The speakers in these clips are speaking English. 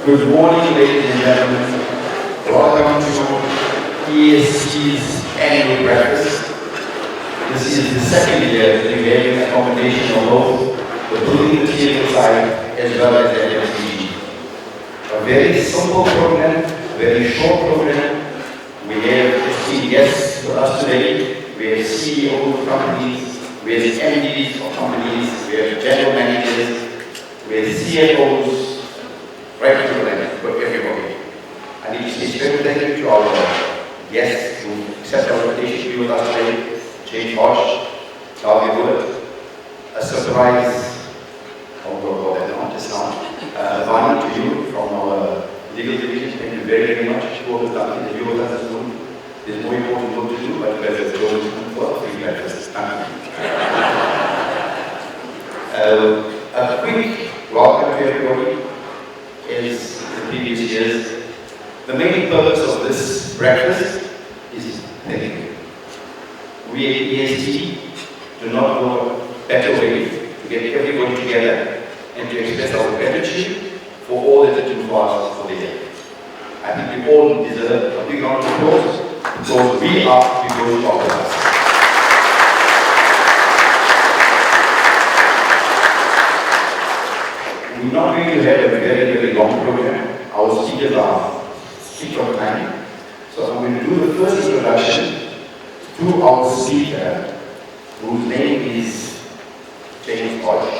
Good morning, ladies and gentlemen. Welcome to EST's annual breakfast. This is the second year that we're having a combination of both the building material side as well as the FMCG. A very simple program, very short program. We have esteemed guests with us today. We have CEOs of companies, we have MDs of companies, we have general managers, we have CFOs, right to the left for everybody. I need to say special thank you to our guests who accept our invitation to be with us today. James Hodge, Lakewood, a surprise, I'll talk about that now, just now. Vani, to you from our legal division, thank you very, very much for the time that you with us this morning. There's more important work to do, but you guys have chosen for free breakfast. Thank you. A quick welcome to everybody. As in previous years, the main purpose of this breakfast is thanking. We at EST do not know a better way to get everybody together and to express our gratitude for all that they do for us for the year. I think we all deserve a big round of applause because we are people who talk with us. We're not going to have a very, very long program. Our speakers are strict on time. So I'm going to do the first introduction to our speaker, whose name is James Hodge.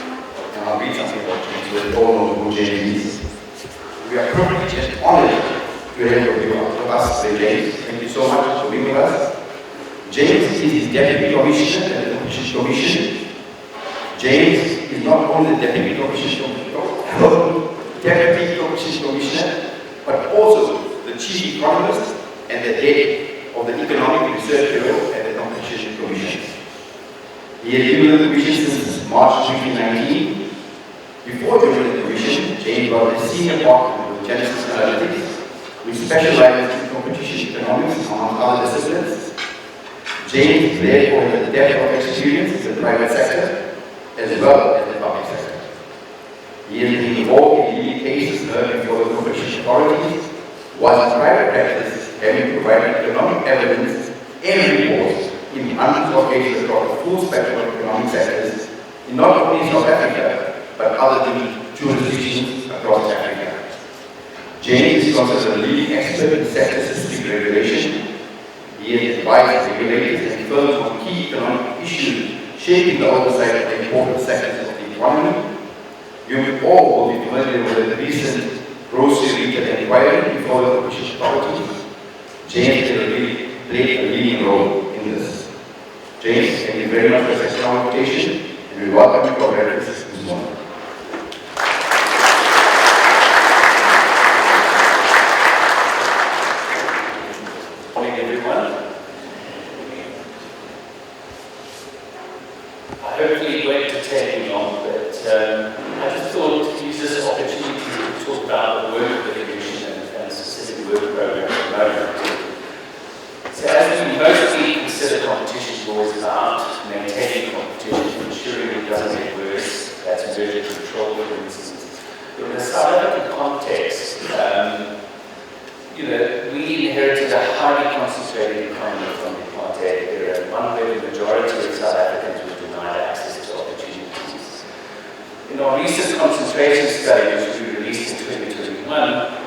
And I'll read something about James, so we all know who James is. We are privileged and honored to have you with us today, James. Thank you so much for being with us. James is Deputy Commissioner at the Competition Commission. James is not only the Deputy Competition Commissioner, but also the Chief Economist and the Head of the Economic Research Bureau at the Competition Commission. He has been with the Commission since March 2019. Before joining the Commission, James was a senior partner with Genesis Analytics, which specializes in competition economics among other disciplines. James therefore has a depth of experience in the private sector as well as the public sector. He has been involved in leading cases heard before the competition authorities, while in private practice having provided economic evidence and reports in hundreds of cases across the full spectrum of economic sectors in not only South Africa, but other jurisdictions across Africa. James is considered a leading expert in sector-specific regulation. He has advised regulators and firms on key economic issues shaping the oversight of the important sectors of the economy. You all will be familiar with the recent grocery retail inquiry before the competition authorities. James has really played a leading role in this. James, thank you very much for accepting our invitation, and we welcome you for breakfast this morning. Good morning, everyone. I hopefully won't detain you long, but I just thought to use this opportunity to talk about the work of the Commission and a specific work program at the moment. So as we mostly consider competition laws about maintaining competition, ensuring it doesn't get worse, that's merger control, for instance. But in the South African context, we inherited a highly concentrated economy from the apartheid era, one where the majority of South Africans were denied access to opportunities. In our recent concentration study, which we released in 2021,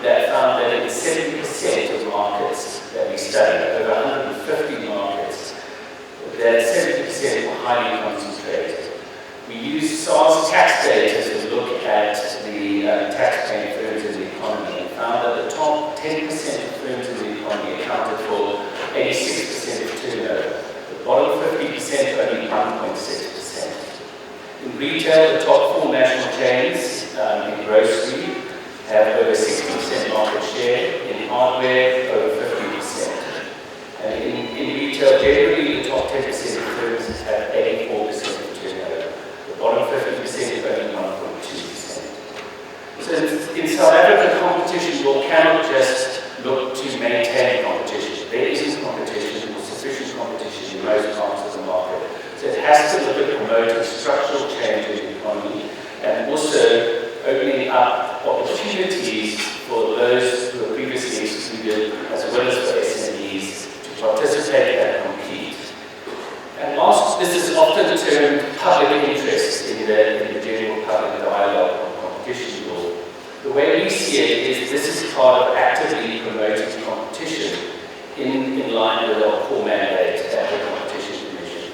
that found that in 70% of markets that we studied, over 150 markets, that 70% were highly concentrated. We used SARS tax data to look at the tax-paying firms in the economy and found that the top 10% of firms in the economy accounted for 86% of turnover. The bottom 50% only 1.6%. In retail, the top 4 national chains in grocery have over 60% market share, in hardware over 50%. And in retail generally, the top 10% of firms have 84% of turnover. The bottom 50% only 1.2%. So in South Africa, competition law cannot just look to maintain competition. There isn't competition or sufficient competition in most parts of the market. So it has to look at promoting structural change in the economy and also opening up opportunities for those who were previously excluded, as well as for SMEs, to participate and compete. And whilst this is often termed public interest in the general public dialogue on competition law, the way we see it is this is part of actively promoting competition in line with our core mandate at the Competition Commission.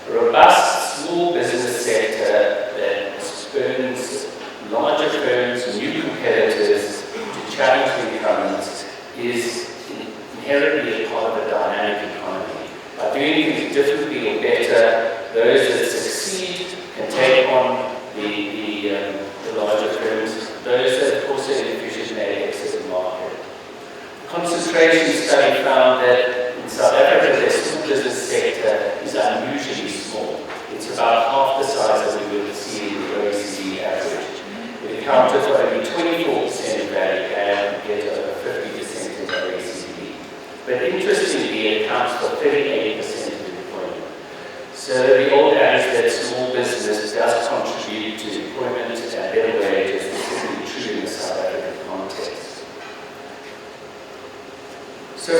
A robust small business sector that spurns larger firms, new competitors to challenge the incumbents is inherently a part of a dynamic economy. By doing things differently or better, those that succeed can take on the larger firms. Those that are also inefficient may exit the market. The concentration study found that in South Africa, the small business sector is unusually small. It's about half the size that we would see in the OECD average. It accounted for only 24% of value add compared to over 50% in the OECD. But interestingly, it accounts for 38% of employment. So the old adage that small business does contribute to employment and better wages is certainly true in the South African context. So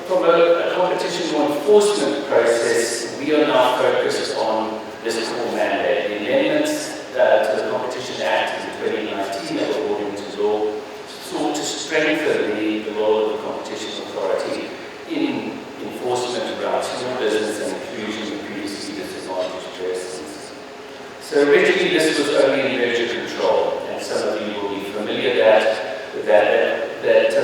from a competition law enforcement process, we are now focused on this core mandate. The amendments to the Competition Act in 2019 that were brought into law sought to strengthen the role of the competition authority in enforcement around small business and inclusion of previously disadvantaged persons. So originally this was only in merger control, and some of you will be familiar with that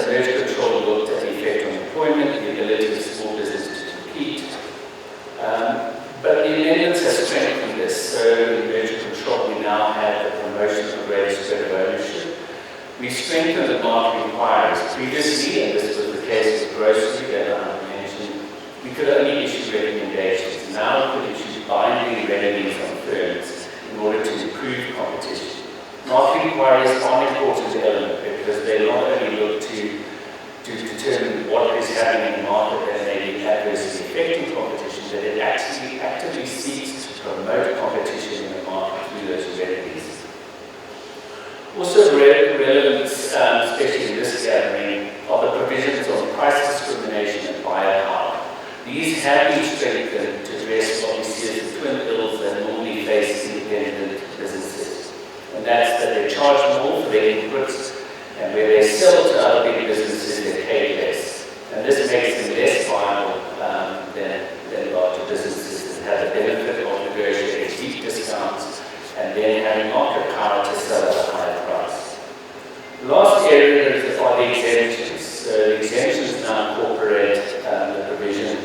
merger control looked at the effect on employment, the ability of small business to compete. But the amendments have strengthened this. So in merger control we now have the promotion of greater spread of ownership. We strengthened the market inquiries. Previously, and this was the case with grocery that I mentioned, we could only issue recommendations. Now we could issue binding remedies on firms in order to improve competition. Market inquiries are an important element because they not only look to determine what is happening in the market that may be adversely affecting competition, but it actually actively seeks to promote competition in the market through those remedies. Also relevant, especially in this gathering, are the provisions on price discrimination and buyer power. These have been strengthened to address what we see as the twin ills that normally face independent businesses. And that's that they charge more for their inputs, and where they sell to other big businesses, they pay less. And this makes them less viable than larger businesses that have the benefit of negotiating deep discounts and then having market power to sell at a higher price. The last area are the exemptions. So the exemptions now incorporate the provision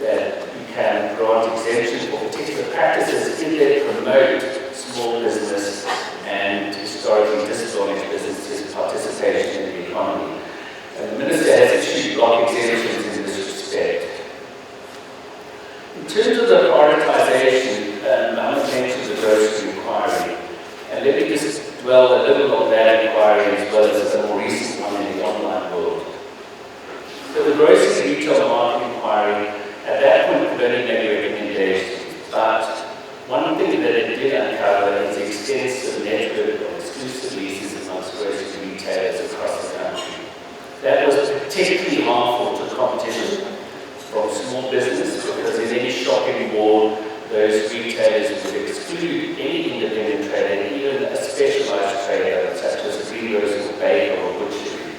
that you can grant exemptions for particular practices if they promote small business and historically disadvantaged businesses' participation in the economy. And the Minister has issued block exemptions in this respect. In terms of the prioritisation, I mentioned the grocery inquiry, and let me just dwell a little on that inquiry as well as a more recent one in the online world. So the grocery retail market inquiry, at that point could only make recommendations, but one thing that it did uncover is the extensive network of exclusive leases amongst grocery retailers across the country. That was particularly harmful to competition from small business because in any shopping mall, those retailers would exclude any independent trader, even a specialized trader such as a greengrocer or baker or butchery.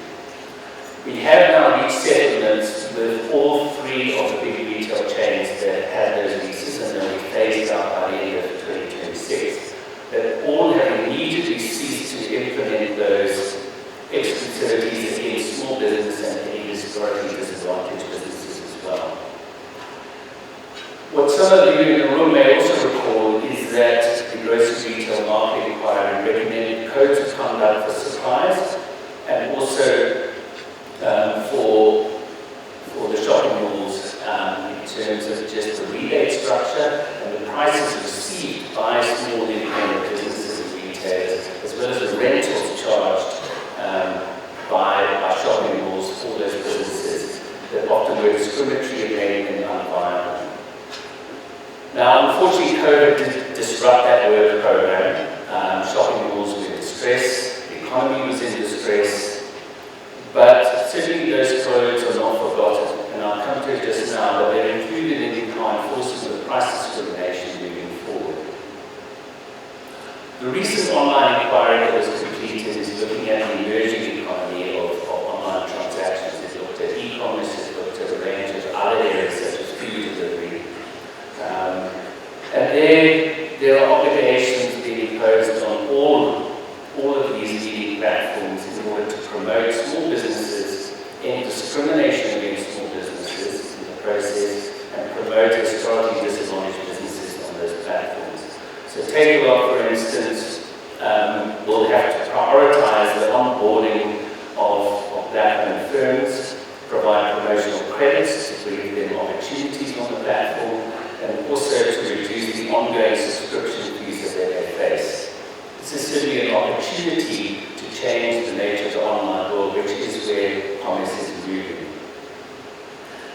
We have now reached settlements with all three of the big retail chains that had those leases, and they'll be phased out by the end of 2026, that all have immediately ceased to implement those exclusivities against small business and any historically disadvantaged businesses as well. What some of you in the room may also recall is that the grocery retail market inquiry recommended codes of conduct for suppliers and also for the shopping malls in terms of just the rebate structure and the prices received by small independent businesses and retailers, as well as the rentals charged by shopping malls for those businesses that often were discriminatory and unviable. Now, unfortunately, COVID did disrupt that work program. Shopping malls were in distress, the economy was express, but certainly those codes are not forgotten, and I'll come to it just now, but they're included in our enforcement of price discrimination moving forward. The recent online inquiry that was completed is looking at the emerging economy of online transactions. It looked at e-commerce, it looked at a range of other areas such as food delivery. And there are obligations being imposed on all of these leading platforms in order to promote small businesses, end discrimination against small businesses in the process, and promote historically disadvantaged businesses on those platforms. So Takealot, for instance, will have to prioritize the onboarding of black-owned firms, provide promotional credits to bring them opportunities on the platform, and also to reduce the ongoing subscription fees that they face. This is certainly an opportunity to change the nature of the online world, which is where commerce is moving.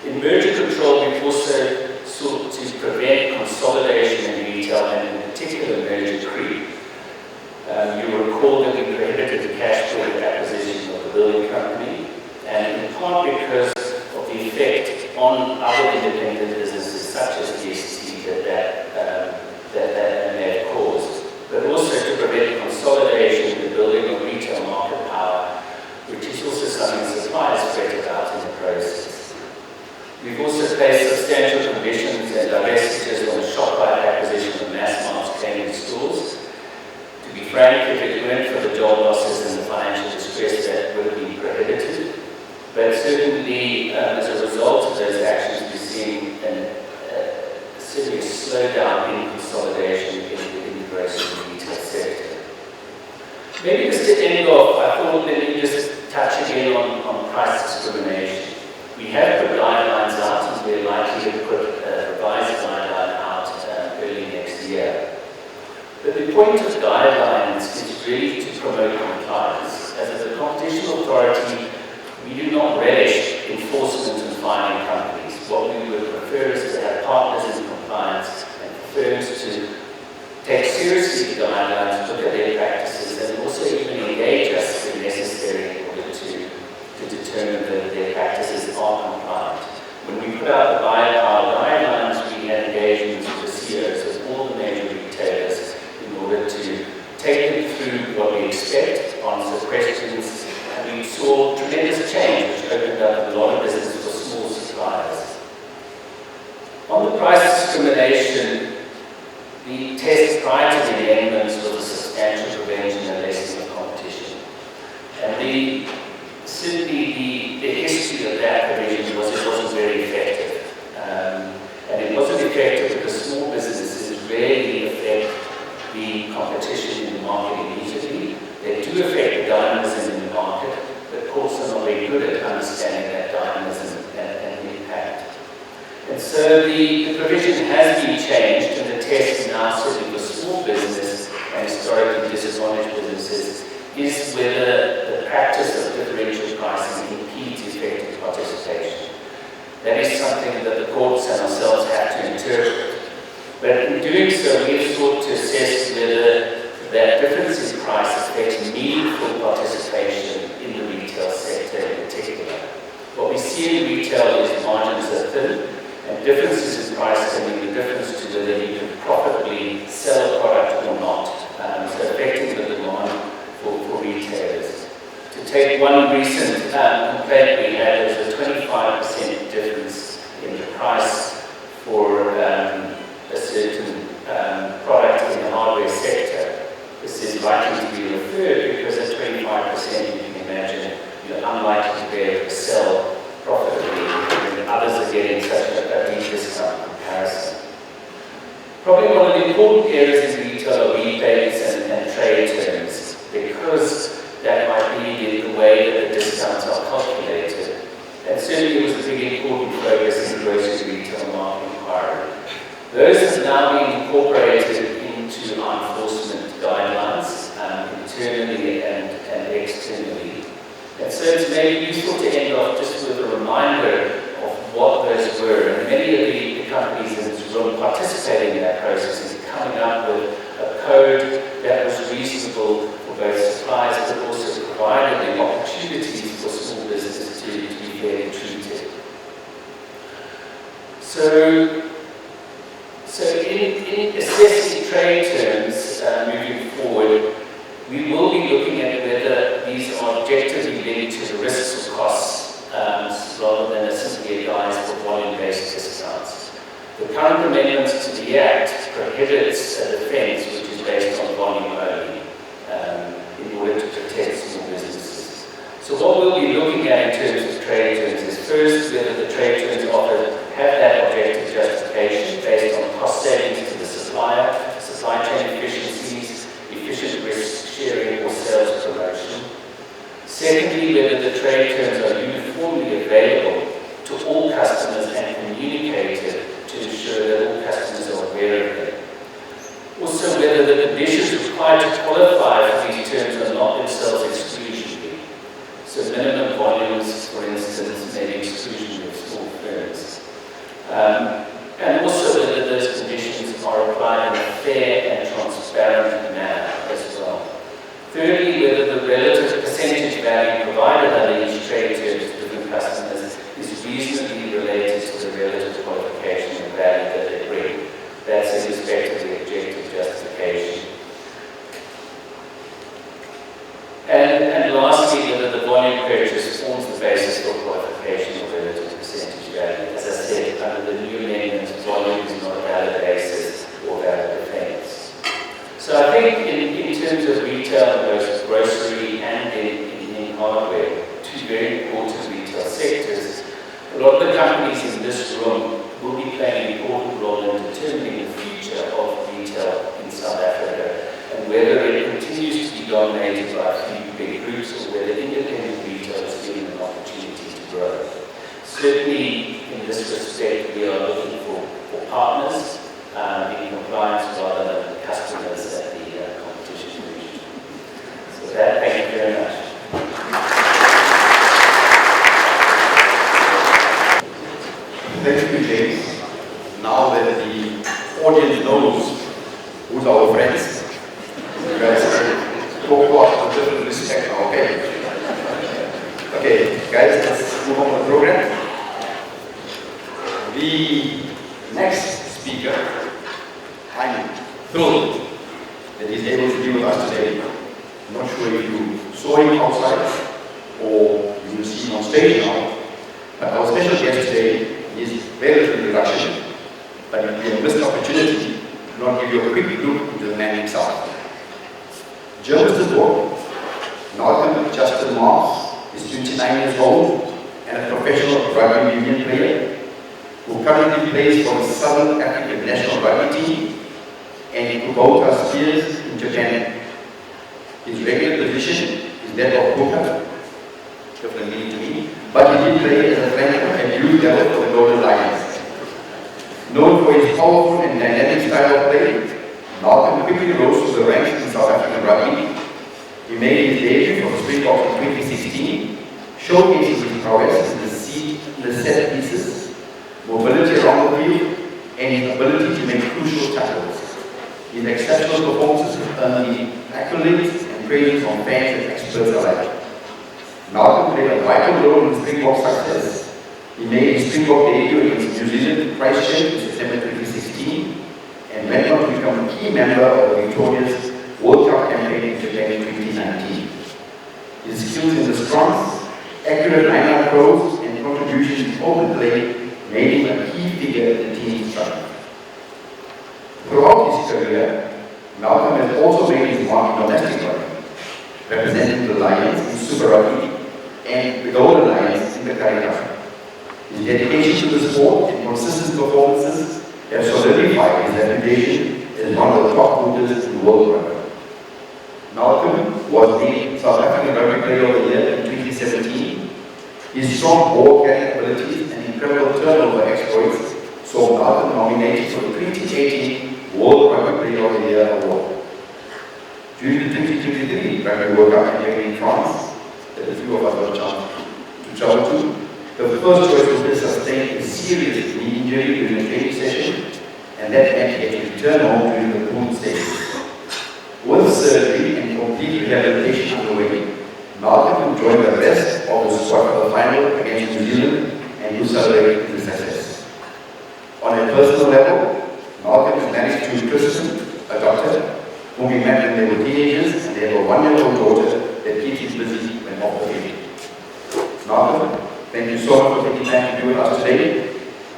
In merger control, we've also sought to prevent consolidation in retail and in particular merger creep. You will recall that we prohibited the cash flow acquisition of the building company, and in part because of the effect on other independent businesses such as EST that may have caused, but also to prevent consolidation in the building of retail market power, which is also something suppliers fret about in the process. We've also placed substantial conditions and divestitures on the Shoprite acquisition of mass-market gaming stores. To be frank, if it weren't for the job losses and the financial distress, that would have been prohibited. But certainly, as a result of those actions, we're seeing a serious slowdown in consolidation in the grocery and retail sector. Maybe just to end off, I thought let me just touch again on price discrimination. We have put guidelines out, and we're likely to put a revised guideline out early next year. But the point of guidelines is really to promote compliance. As a competition authority, we do not relish enforcement and fining companies. What we would prefer is to have partners in compliance and firms to take seriously the guidelines, look at their practices, and also even engage us if necessary in order to determine that their practices are compliant. When we put out the buy-power guidelines, we had engagements with the CEOs of all the major retailers in order to take them through what we expect, answer questions, and we saw tremendous change, which opened up a lot of business for small suppliers. On the price discrimination, the test prior to the amendments was a substantial prevention and lessening of competition. And certainly the history of that provision was it wasn't very effective. And it wasn't effective because small businesses rarely affect the competition in the market immediately. They do affect the dynamism in the market, but courts are not very good at understanding that dynamism and the impact. And so the provision has been changed, and the test now, certainly for small business and historically disadvantaged businesses, is whether the practice of differential pricing impedes effective participation. That is something that the courts and ourselves have to interpret. But in doing so, we have sought to assess whether that difference in price affects meaningful participation in the retail sector in particular. What we see in retail is margins are thin, and differences in price can mean the difference to whether you can profitably sell a product or not, so affecting the demand for retailers. To take one recent complaint we had, there was a 25% difference in the price for a certain product in the hardware sector. This is likely to be referred because at 25%, you can imagine you're unlikely to be able to sell profitably when others are getting such a deep discount comparison. Probably one of the important areas in retail are rebates and trade terms, because that might be the way that the discounts are calculated. And certainly it was a big important focus in the grocery retail market inquiry. Those have now been incorporated into our enforcement guidelines, internally and externally. And so it's maybe useful to end off just with a reminder of what those were. And many of the companies in this room participating in that process is coming up with a code that was reasonable for both suppliers, but also provided the trade terms moving forward, we will be looking at whether these are objectively linked to the risks or costs rather than simply a guise for volume-based discounts. The current amendments to the Act prohibits a defence which is based on volume only in order to protect small businesses. So what we'll be looking at in terms of trade terms is first whether the trade terms offered have that objective justification based on cost savings to the supplier, supply chain efficiencies, efficient risk sharing or sales promotion. Secondly, whether the trade terms are uniformly available to all customers and communicated to ensure that all customers are aware of them. Also, whether the conditions required to qualify for these terms are not themselves exclusionary. So minimum volumes, for instance, may be exclusionary of small firms. And also whether those conditions are applied in a fair and transparent manner as well. Thirdly, whether the relative percentage value provided under each trade terms to different customers is reasonably related to the relative qualification and value that they bring. That's in respect to the objective justification. And lastly, whether the volume purchase forms the basis for qualification of relative percentage value. As I said, under the new amendment, volume is not a valid basis or valid defense. So I think in terms of retail, both grocery and in hardware, two very important retail sectors, a lot of the companies in this room will be playing an important role in determining the future of retail in South Africa and whether it continues to be dominated by a few big groups or whether independent retail is given an opportunity to grow. Certainly, in this respect, we are looking for partners in compliance rather than customers at the competition region. So with that, thank you very much. Thank you, James. Now that the audience knows who's our friends, you guys can talk about with different respect now, okay? Okay, guys, let's move on to the program. The next speaker, I'm thrilled that he's able to be with us today. I'm not sure if you saw him outside or you will see him on stage now, but our special guest today is very little introduction, but it will be a missed opportunity to not give you a quick look into the man himself. Journalist at work, Malcolm Justin Mars is 29 years old and a professional rugby union player who currently plays for the Southern African national rugby team and Kubota Spears in Japan. His regular position is that of hooker, different meaning to me, but he did play as a flanker at youth level for the Golden Lions. Known for his powerful and dynamic style of play, Malcolm quickly rose to the ranks in South African rugby. He made his debut for the Springboks in 2016, showcasing his prowess in the set pieces, mobility around the field, and his ability to make crucial tackles. His exceptional performances earned him accolades and praise from fans and experts alike. Malcolm played a vital role in the Springbok success. He made his Springbok debut against New Zealand Christchurch in September 2016 and went on to become a key member of the victorious World Cup campaign in Japan in 2019. His skills in the scrums, accurate line-out throws, and contributions in open play made him a key figure in the team's struggle. Throughout his career, Malcolm has also made his mark in domestic rugby, representing the Lions in Super Rugby and the Golden Lions in the Currie Cup. His dedication to the sport and consistent performances have solidified his reputation as one of the top hooters in world rugby. Malcolm was named South African Rugby Player of the Year in 2017. His strong ball carrying abilities and incredible turnover exploits saw Malcolm nominated for the 2018 World Rugby Player of the Year award. During the 2023 Rugby World Cup campaign in France, that a few of us got a chance to travel to, the first choice was to sustain a serious knee injury during a training session, and that meant he had to return home during the pool stages. With surgery and complete rehabilitation underway, Malcolm joined the rest of the squad for the final against New Zealand and who celebrated the success. On a personal level, Malcolm has managed to impress a doctor, whom we met when they were teenagers, and they have a 1-year-old daughter that keeps him busy when off the field. Malcolm, thank you so much for taking time to be with us today.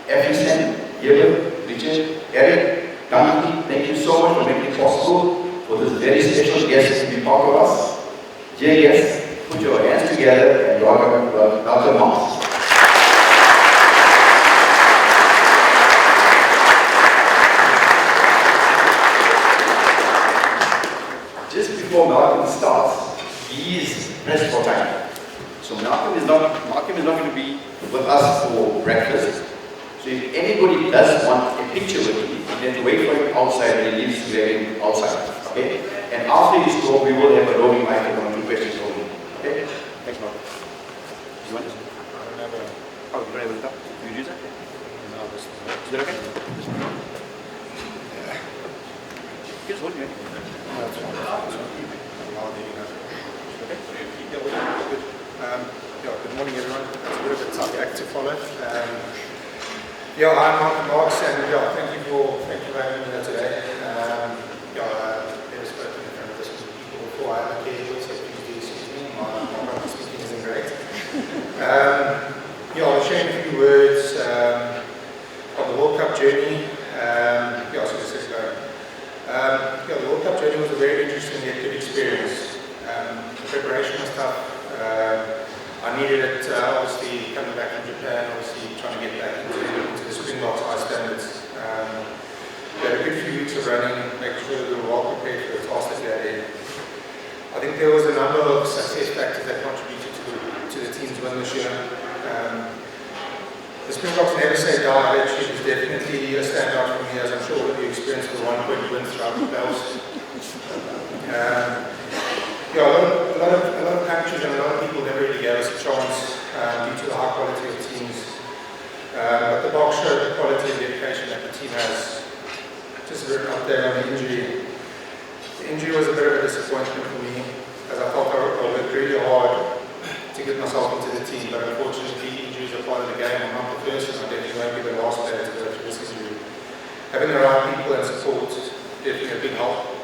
Efficient, Yeber, Richard, Eric, Danny, thank you so much for making it possible for this very special guest to be part of us. Dear guests, put your hands together and welcome Dr. Moss. Just before Malcolm starts, he is pressed for time. So Malcolm is not going to be with us for breakfast. So if anybody does want a picture with him, then wait for him outside when he leaves wearing outside. Okay? And after his talk, we will have a roving microphone and 2 questions only. Okay? Thanks, Malcolm. Do you want this? I don't have a... Oh, you don't have a laptop? You use that? No, this is it. Is that okay? Yeah. Just hold it. No, that's fine. I'm not eating that. Yeah, we're good. Good morning, everyone. It's a bit of a tough act to follow. I'm Malcolm Marks, and thank you for having me here today. I've never spoken in front of this many people before. I have a care, so please do excuse me. My public speaking isn't great. I'll share a few words on the World Cup journey. The World Cup journey was a very interesting yet good experience. The preparation was tough. I needed it, obviously, coming back from Japan, obviously trying to get back into the Springboks high standards. We had a good few weeks of running, making sure that we were well prepared for the task that we had in. I think there was a number of success factors that contributed to the team's win this year. The Springboks never say die attitude is definitely a standout for me, as I'm sure all of you experienced the 1-point win throughout the playoffs. A lot of countries and a lot of people never really gave us a chance due to the high quality of teams. But the box showed the quality and dedication that the team has. Just a bit up there on the injury. The injury was a bit of a disappointment for me, as I thought I worked really hard to get myself into the team, but unfortunately injuries are part of the game. I'm not the first, and I definitely won't be the last player to go through this injury. Having the right people and support is definitely a big help.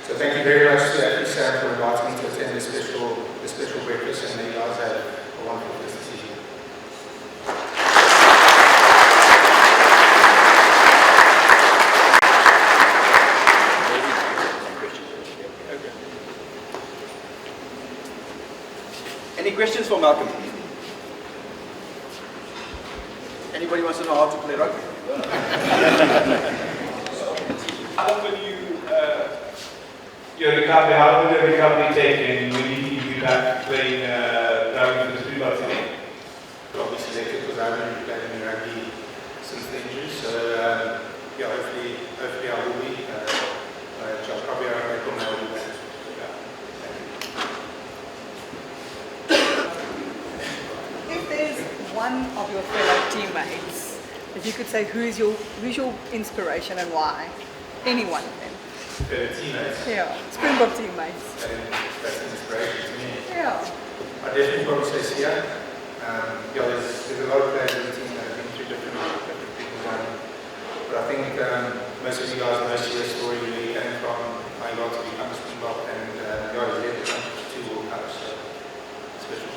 So thank you very much to Athlete Sam for inviting me to attend this special breakfast, and you guys have a wonderful day this evening. Any questions for Malcolm? Anybody wants to know how to play rugby? How will your recovery, how will the recovery take, and will you be back playing rugby for the Springboks again? Probably selected because I haven't really played any rugby since the injury, so hopefully I will be. Probably around April now I will be back. If there's one of your fellow teammates, if you could say who's your inspiration and why, any one of them. Fellow teammates. Yeah, Springbok teammates. That's an inspiration to me. Yeah. I definitely probably say Sia. There's a lot of players in the team that have been through different things. But I think most of you guys know Sia's story, where he came from, how he got to become a Springbok, and he's led the country to 2 World Cups, so special.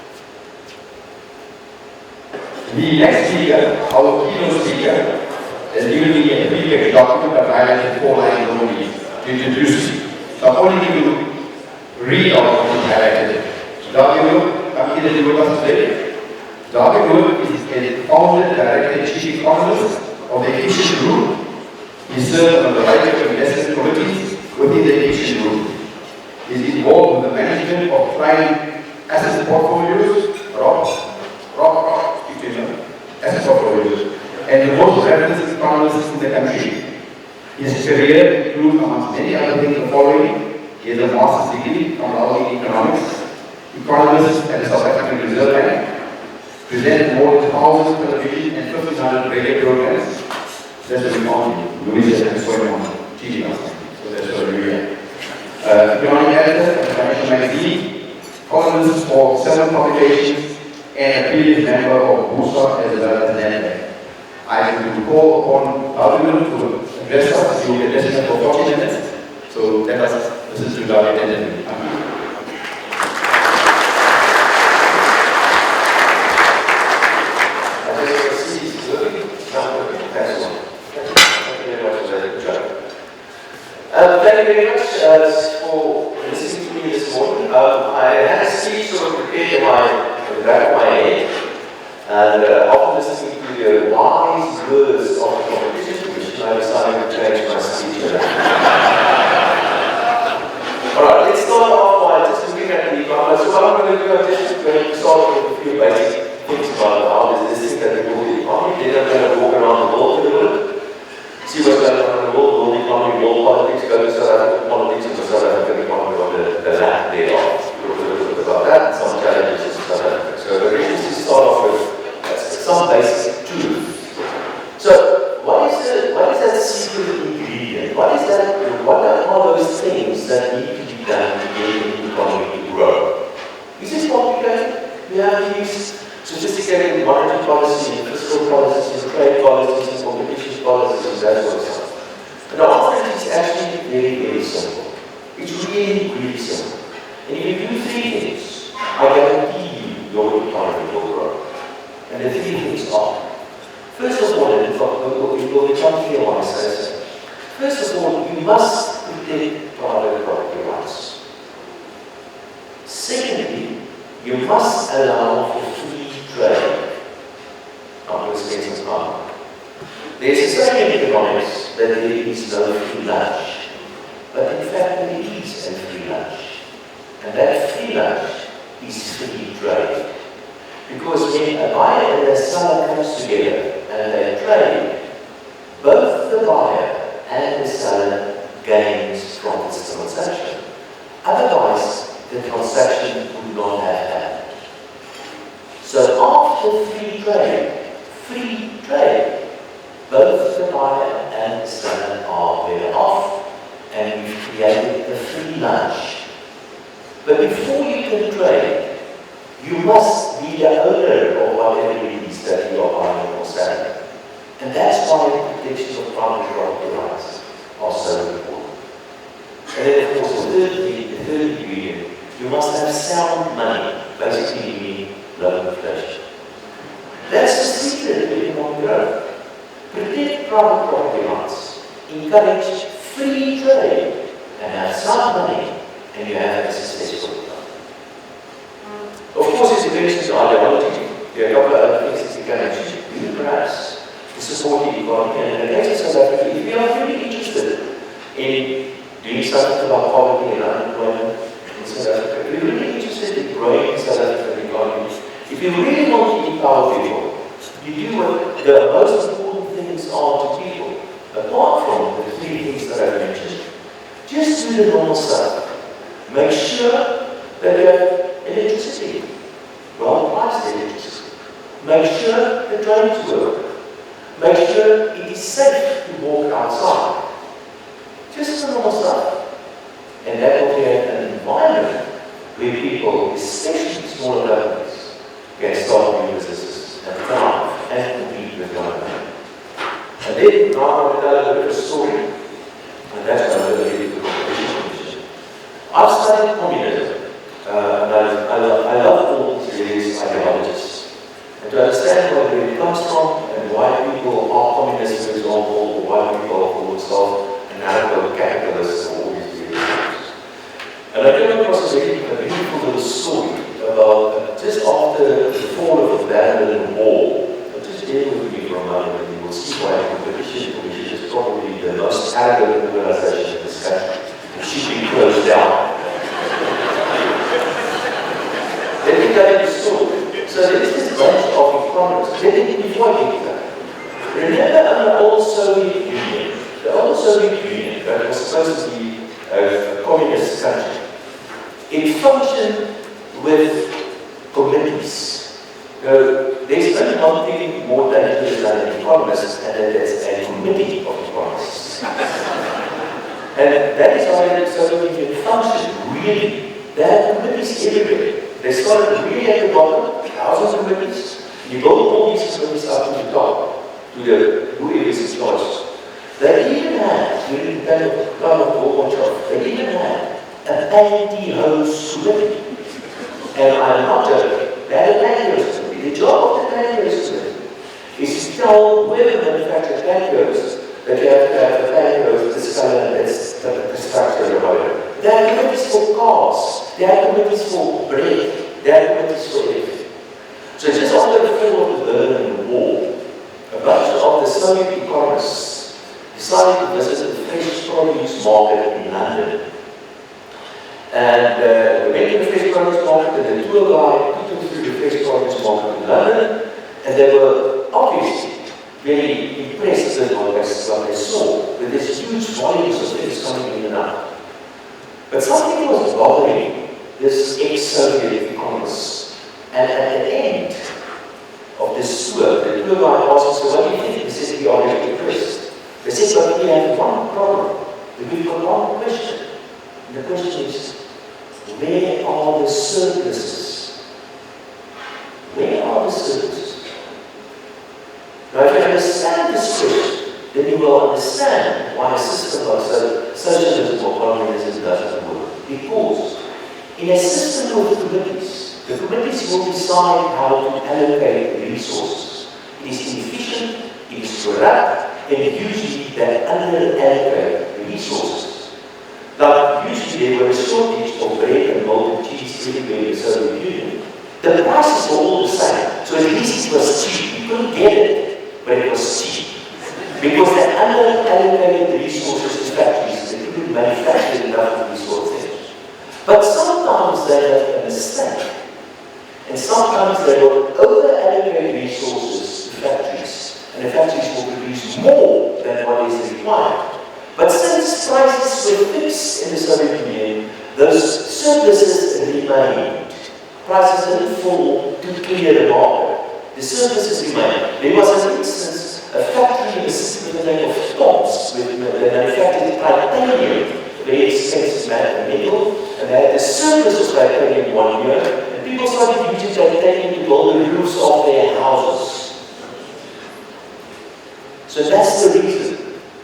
The next speaker, our keynote speaker, has given me a PDF document that highlighted 4 lines only to introduce me. So I'm only going to read out what is highlighted. Lakewood, come here and with us today. Lakewood is a founder, director, and chief economist of the Aviation Group. He serves on the right of investment committees within the Aviation Group. He is involved with the management of client asset portfolios, asset portfolios, and the most referenced economists in the country. His career includes, amongst many other things, the following. He has a master's degree from in economics, economist at the South African Reserve Bank, presented more than 1,000 television and 1,500 radio programs. That's what we found Louis and Soyman teaching us. So that's what we are. Economic editor of the Financial Magazine, columnist for 7 publications, and a previous member of BUSA as well as NEDBANK. I would call upon Lakewood to address us. You will be listening for 40 minutes. So let us listen to our attention. Thank you very much for listening to me this morning. I had a speech sort of prepared in the back of my head, and after listening to the wise words of the Competition Commission, I decided to change my speech. Alright, let's start off by just looking at the economy. So what I'm going to do, I'm just going to start with a few basic things about how this thing that we call the economy. Then I'm going to walk around the world a little bit. See what's going on in the world economy, world politics, go to South African politics, and the South African economy on the lack thereof. We'll talk a little bit about that and some challenges in South Africa. So the reason to start off with some basic truth. So what is that secret ingredient? What are those things that need to be done to get the economy to grow? Is it complicated? We have to use sophisticated monetary policy and fiscal policies and trade policies and competition policies and that sort of stuff. And the answer is actually very, very simple. It's really, really simple. And if you do three things, I guarantee you your economy will grow. And the three things are, first of all, it will become clear when I say so. First of all, you must protect private property rights. Secondly, you must allow for free trade. I'm going to spend some time. There's a saying in economics that there is no free lunch. But in fact, there is a free lunch. And that free lunch is free trade. Because when a buyer and a seller comes together and they trade, both the buyer and the seller gains from this transaction. Otherwise, the transaction would not have happened. So after free trade, both the buyer and the seller are better off, and we've created a free lunch. But before you can trade, you must be the owner of whatever it is that you are buying or selling. And that's why the protection of private property rights are so important. And then of course the third ingredient, you must have sound money, basically meaning low inflation. That's the secret of economic growth. Protect private property rights, encourage free trade, and have sound money, and you have a successful economy. Of course, it's against ideology. There are a couple of other things that you can actually do, perhaps, to support the economy. And against South Africa, if you are really interested in doing something about poverty and unemployment in South Africa, if you're really interested in growing the South African economy, if you really want to empower people, you do what the most important things are to people, apart from the three things that I mentioned. Just do the normal stuff. Make sure that you have electricity, well-priced electricity. Make sure the trains work. Make sure it is safe to walk outside. Just the normal stuff. And that will create an environment where people, especially smaller companies, can start new businesses and thrive and compete with one another. And then, now I'm going to tell a little bit of a story, and that's what I'm going to get into the Competition Commission. I've studied communism, and I love all these various ideologies. And to understand where it comes from, and why people are communists, for example, or why people call themselves anarcho-capitalists, or all these various things. And I came across a beautiful little story about just after the fall of the Berlin Wall. Just bear with me for a moment, and you will see why the Competition Commission is probably the most arrogant organization in this country. It should be closed down. Let me tell you the story. So there is this bunch of economists. Before I get to that, remember the old Soviet Union? The old Soviet Union, that was supposed to be a communist country. It functioned with committees. There's only one thing more dangerous than an economist, and that is a committee of economists. And that is why the Soviet Union functioned really. They had committees everywhere. They started really at the bottom, thousands of committees. You build all these committees up to the top, to the whoever is in charge. They even had, during the time of Gorbachev, they even had an anti-hose committee. And I'm not joking, they had an anti-hose committee. The job of the anti-hose committee is to tell whoever manufactures anti-hose that you have to have the anti-hose, this color, and this, the structure, or whatever. There are committees for cars, there are committees for bread, there are committees for everything. So just after the fall of the Berlin Wall, a bunch of the Soviet economists decided to visit the fresh produce market in London. And they went to the fresh produce market, and the tour guide took them through the fresh produce market in London, and they were obviously very impressed with what they saw, with these huge volumes of things coming in and out. But something was bothering this ex-Soviet economist. And at the end of this tour, the tour guide asked, so what do you think? They said, we are very impressed. They said, but we have one problem. We've got one question. And the question is, where are the surpluses? Where are the surpluses? Now, if you understand this question, then you will understand why a system like socialism or communism doesn't work. Because in a system with committees, the committees will decide how to allocate the resources. It is inefficient, it is corrupt, and usually they under-allocate the resources. Like usually there were a shortage of bread and milk and cheese everywhere in the Soviet Union. The prices were all the same, so at least it was cheap. You couldn't get it, but it was cheap. Because they under-allocated the resources to factories, they couldn't manufacture enough of these sort of things. But sometimes they made a mistake. And sometimes they will over-allocate resources to factories. And the factories will produce more than what is required. But since prices were fixed in the Soviet Union, those surpluses remained. Prices didn't fall to clear the market. The surpluses remained. There was an instance, a factory in the city with the name of Tom's, where they manufactured titanium, very expensive metal, and they had a surplus of titanium 1 year, and people started using titanium to build the roofs of their houses. So that's the reason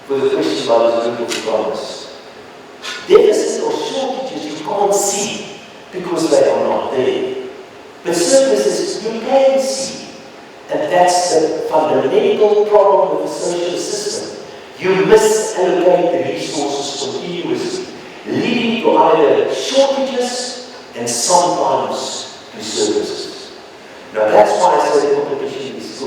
for the question about the group of economists. Deficits or shortages you can't see because they are not there. But surpluses you can see. And that's the fundamental problem of the social system. You misallocate the resources continuously, leading to either shortages and sometimes to surpluses. Now that's why I say the competition is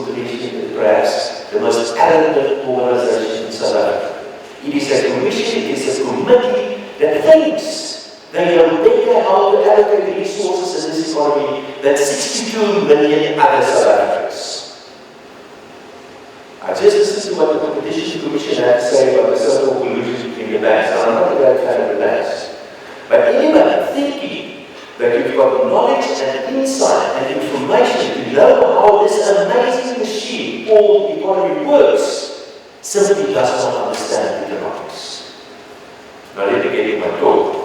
perhaps the most arrogant organization in South Africa. It is a commission, it is a committee that thinks they know better how to allocate the resources in this economy than 62 million other South Africans. I just listened to what the Competition Commission had to say about the so-called collusion between the banks. And I'm not a great fan of the banks. But anybody thinking that you've got knowledge and insight and information to know how this amazing machine called the economy works simply does not understand economics. Now let me get to my talk.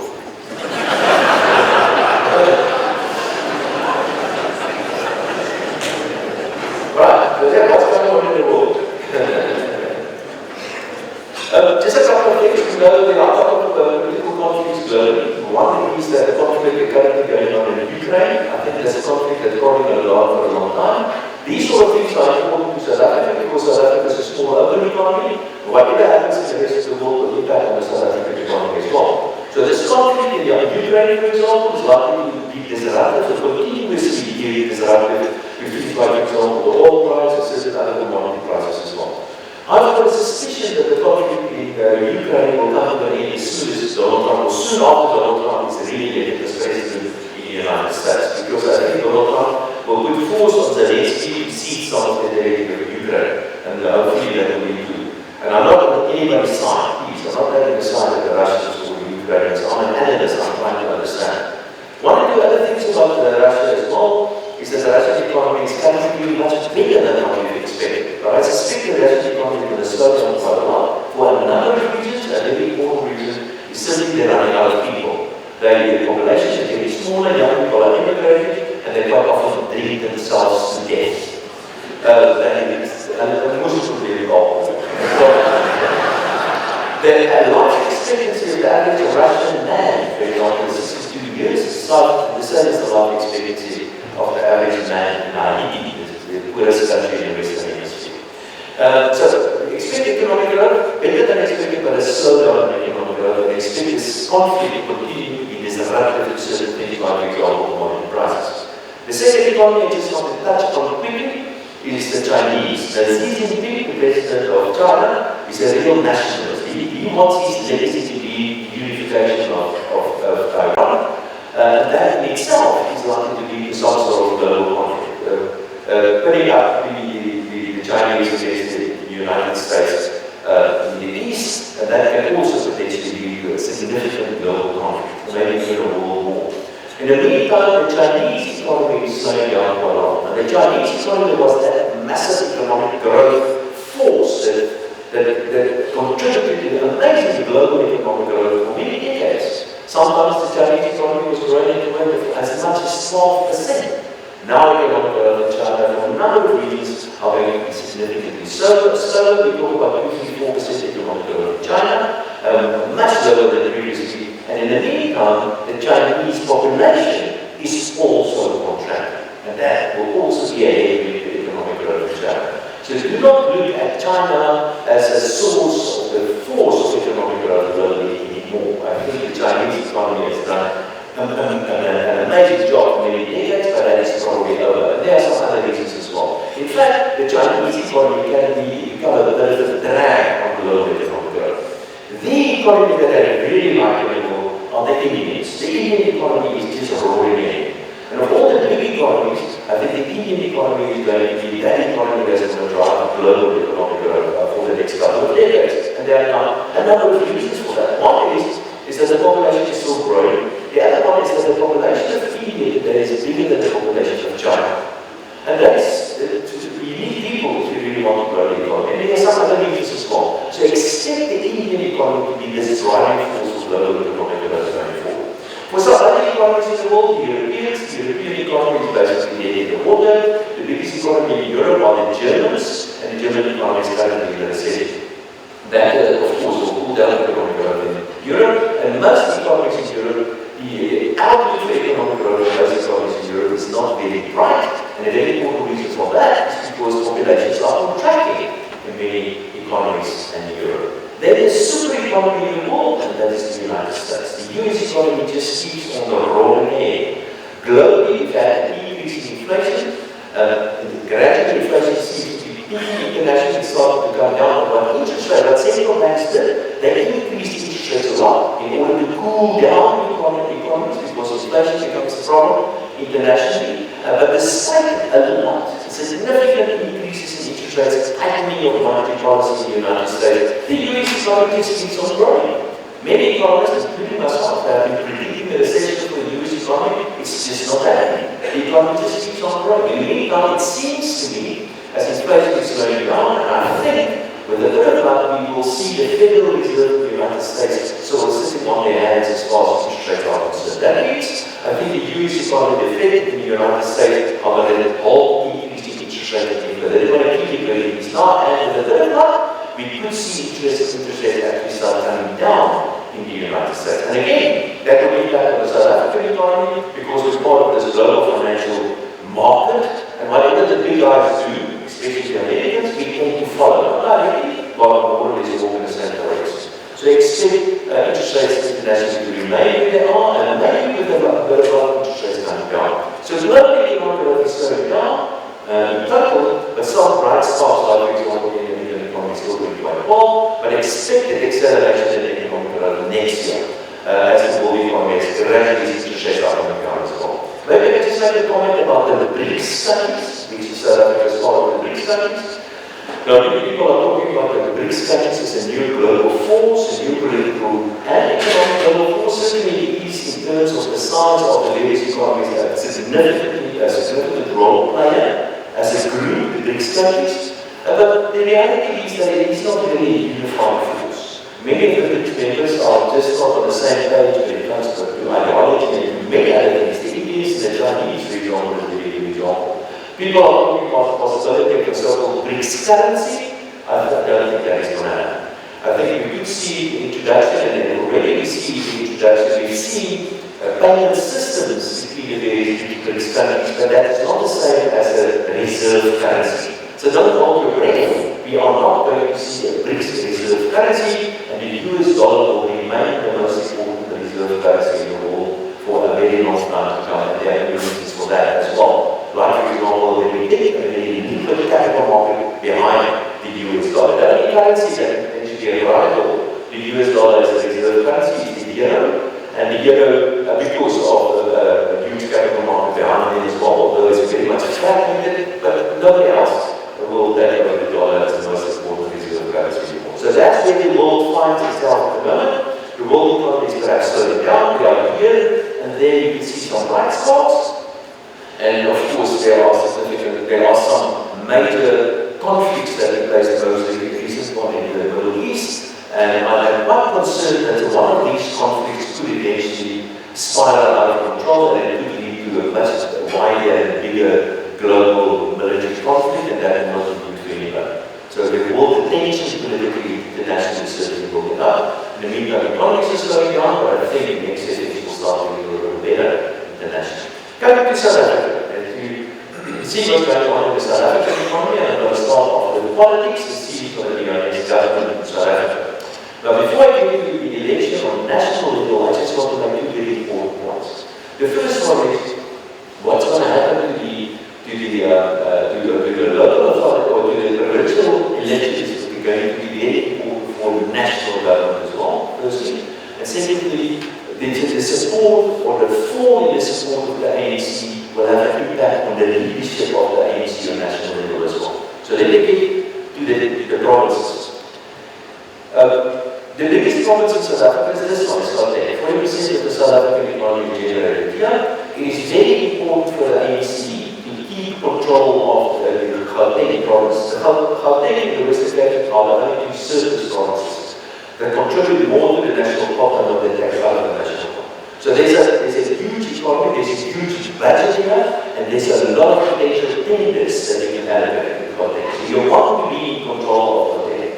Right, so that's what's going on in the world. Just a couple of things to know. There are a couple of political conflicts globally. One is that the conflict currently going on in Ukraine. I think that's a conflict that's probably going to go on for a long time. These sort of things are important to South Africa because South Africa is a small urban economy. Whatever happens in the rest of the world will impact on the South African economy as well. So this conflict in Ukraine, for example, is likely to be disruptive and continuously be disruptive if things like, for example, the oil price and certain other commodity prices as well. I've got a suspicion that the conflict in Ukraine will come to an end as soon as Donald Trump, or soon after Donald Trump is really elected as president in the United States. Because I think Donald Trump will put force on Zelensky to seize some of the territory of Ukraine. And hopefully that will be good. And I'm not on anybody's side, please. I'm not taking the side of the Russians or the Ukrainians. I'm an analyst, I'm trying to understand. One of the other things about Russia as well is that the Russian economy is currently much bigger than what we expected. But I suspect the Russian economy is going to slow down quite a lot. For a number of reasons, a very important reason is simply they're running out of people. The population is getting smaller, young people are immigrating, and they quite often drink themselves to death. And most of them very old. The life expectancy of the average Russian man, for example, is 62 years. It's the same as the life expectancy of the average man in Haiti, the poorest country in the Western Hemisphere. So, expect economic growth, better than expected, but a slowdown in economic growth, and expect this conflict to continue to be disruptive to certain things like, for example, commodity prices. The second economy I just want to touch on quickly is the Chinese. Now, Xi Jinping, the president of China, is a real nationalist. He wants his legacy to be unification of Taiwan. That in itself is likely to be some sort of global conflict. Putting up the Chinese against the United States in the East, and that can also potentially lead to a significant global conflict, maybe even a world war. In the meantime, the Chinese economy is slowing down quite a lot. And the Chinese economy was that massive economic growth force that contributed to the amazing global economic growth for many decades. Sometimes the Chinese economy was growing at as much as 12%. Now economic growth in China, for a number of reasons, are going to be significantly slower. We talk about 2-4% economic growth in China, much lower than previously. And in the meantime, the Chinese population is also contracting. And that will also be a headwind to economic growth in China. So do not look at China as a source of the force of economic growth globally anymore. I think the Chinese economy has done an amazing job for many decades, but that is probably over. And there are some other reasons as well. In fact, the Chinese economy can become a bit of a drag on global economic growth. The economy that I really like anymore are the Indians. The Indian economy is just roaring in. And of all the big economies, I think the Indian economy is going to be that economy that is going to drive global economic growth for the next couple of decades. And there are a number of reasons for that. One is that the population is still growing. The other one is that the population of India today is bigger than the population of China. And that's, you need people if you really want to grow the economy. And there are some other reasons as well. So expect the Indian economy to be this driving force for global economic growth going forward. For some other economies in the world, the European economy is basically dead in the water. The biggest economy in Europe are the Germans, and the German economy is currently in a recession. That, of course, will cool down economic growth in Europe, and most economies in Europe, the outlook for economic growth in most economies in Europe is not very bright. And a very important reason for that is because populations are contracting in many economies in Europe. There is a super economy in the world, and that is the United States. The US economy just keeps on the rolling ahead. Globally, we've had an increase in inflation. Gradually, inflation seems to be peaking. Internationally, started to come down on interest rate. But central banks did. They increased interest rates a lot in order to cool down the economies because inflation becomes a problem internationally. But despite a lot, significant increases in interest rates, tightening of monetary policy in the United States, the US economy just keeps on growing. Many economists, including myself, have been predicting a recession for the US economy. It's just not happening. The economy just keeps on growing. In the meantime, it seems to me, as inflation is slowing down, and I think with the third month, we will see the Federal Reserve of the United States sort of sitting on their hands as far as interest rates are concerned. That means, I think the US economy, the Fed in the United States, are going to hold increasing interest rates. They're going to keep it where it is now, and with the third month, we could see interest rates actually start coming down in the United States. And again, that will impact on the South African economy because it's part of this global financial market, and whatever the big guys do, especially the Americans, we tend to follow. Not really, but all of these walk in the same direction. So expect interest rates internationally to remain where they are, and maybe with a bit of interest rates coming down. So globally, economic growth is slowing down in total, but some bright spots, like for example, the Indian economy is still doing quite well, but expected acceleration in economic growth next year as the world economy is gradually interest rates are coming down as well. Maybe I just make a comment about the BRICS countries, which is South Africa's part of the BRICS countries. Now, many people are talking about the BRICS countries as a new global force, a new political and economic global force. Certainly, it is in terms of the size of the various economies a significant role player as a group, the BRICS countries. But the reality is that it is not really a unified force. Many of the BRICS members are just not on the same page when it comes to ideology and many other things. The Indians and the Chinese, for example, is a really good example. People are talking about the possibility of a so-called BRICS currency. I don't think that is going to happen. I think we could see the introduction, and then already we see the introduction, we see payment systems between the various countries, but that is not the same as a reserve currency. So don't hold your breath. We are not going to see a BRICS reserve currency, and the US dollar will remain the most important reserve currency in the world for a very long time to come, and there are reasons for that as well. Like, for example, when we did a very liquid capital market behind the US dollar. The only currency that potentially rival the US dollar as a reserve currency is the euro, and the euro, because of a huge capital market behind it as well, although it's very much fragmented, but nobody else will take over the dollar as the most important reserve currency anymore. So that's where the world finds itself at the moment. The world economy is perhaps slowing down. We are here, and there you can see some bright spots. And of course, there are some major conflicts that take place, mostly the recent one in the Middle East. And I am quite concerned that one of these conflicts could eventually spiral out of control, and it could lead to a much wider and bigger global military conflict, and that will not be good for anybody. So the world tension politically, internationally, certainly building up. In the meantime, economics is slowing down, but I think next year things will start to be a little better internationally. Coming to South Africa, and to see what's going on in the South African economy, and I'm going to start off with politics and see what's going to be our next government in South Africa. Now, before I get to the election on national level, I just want to make two very important points. The first one is what's going to happen to the local authority or to the provincial elections that are going to be very important for national government as well, firstly. And secondly, the support or the fall in the support of the ANC will have an impact on the leadership of the ANC on national level as well. So let me get to the provinces. The biggest province in South Africa is this one, Gauteng. 40% of the South African economy is generated here. It is very important for the ANC to keep control of the Gauteng province. The Gauteng and the Western Cape are the only two surplus provinces that contribute more to the national pot than they take out of the national pot. So there's a huge economy, there's a huge budget here, and there's a lot of potential tenders that you can allocate to Gauteng. So you want to be in control of Gauteng.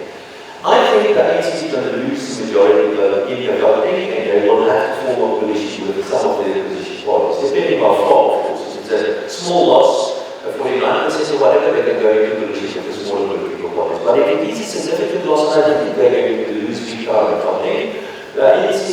I think the ANC is going to lose the majority of the Gauteng, and they will have to form a coalition with some of the opposition parties, depending how far, of course. If it's a small loss, 49% or whatever, they can go into coalition with the smaller political parties. But if it is a significant loss, I don't think they're going to lose big power in Gauteng. The ANC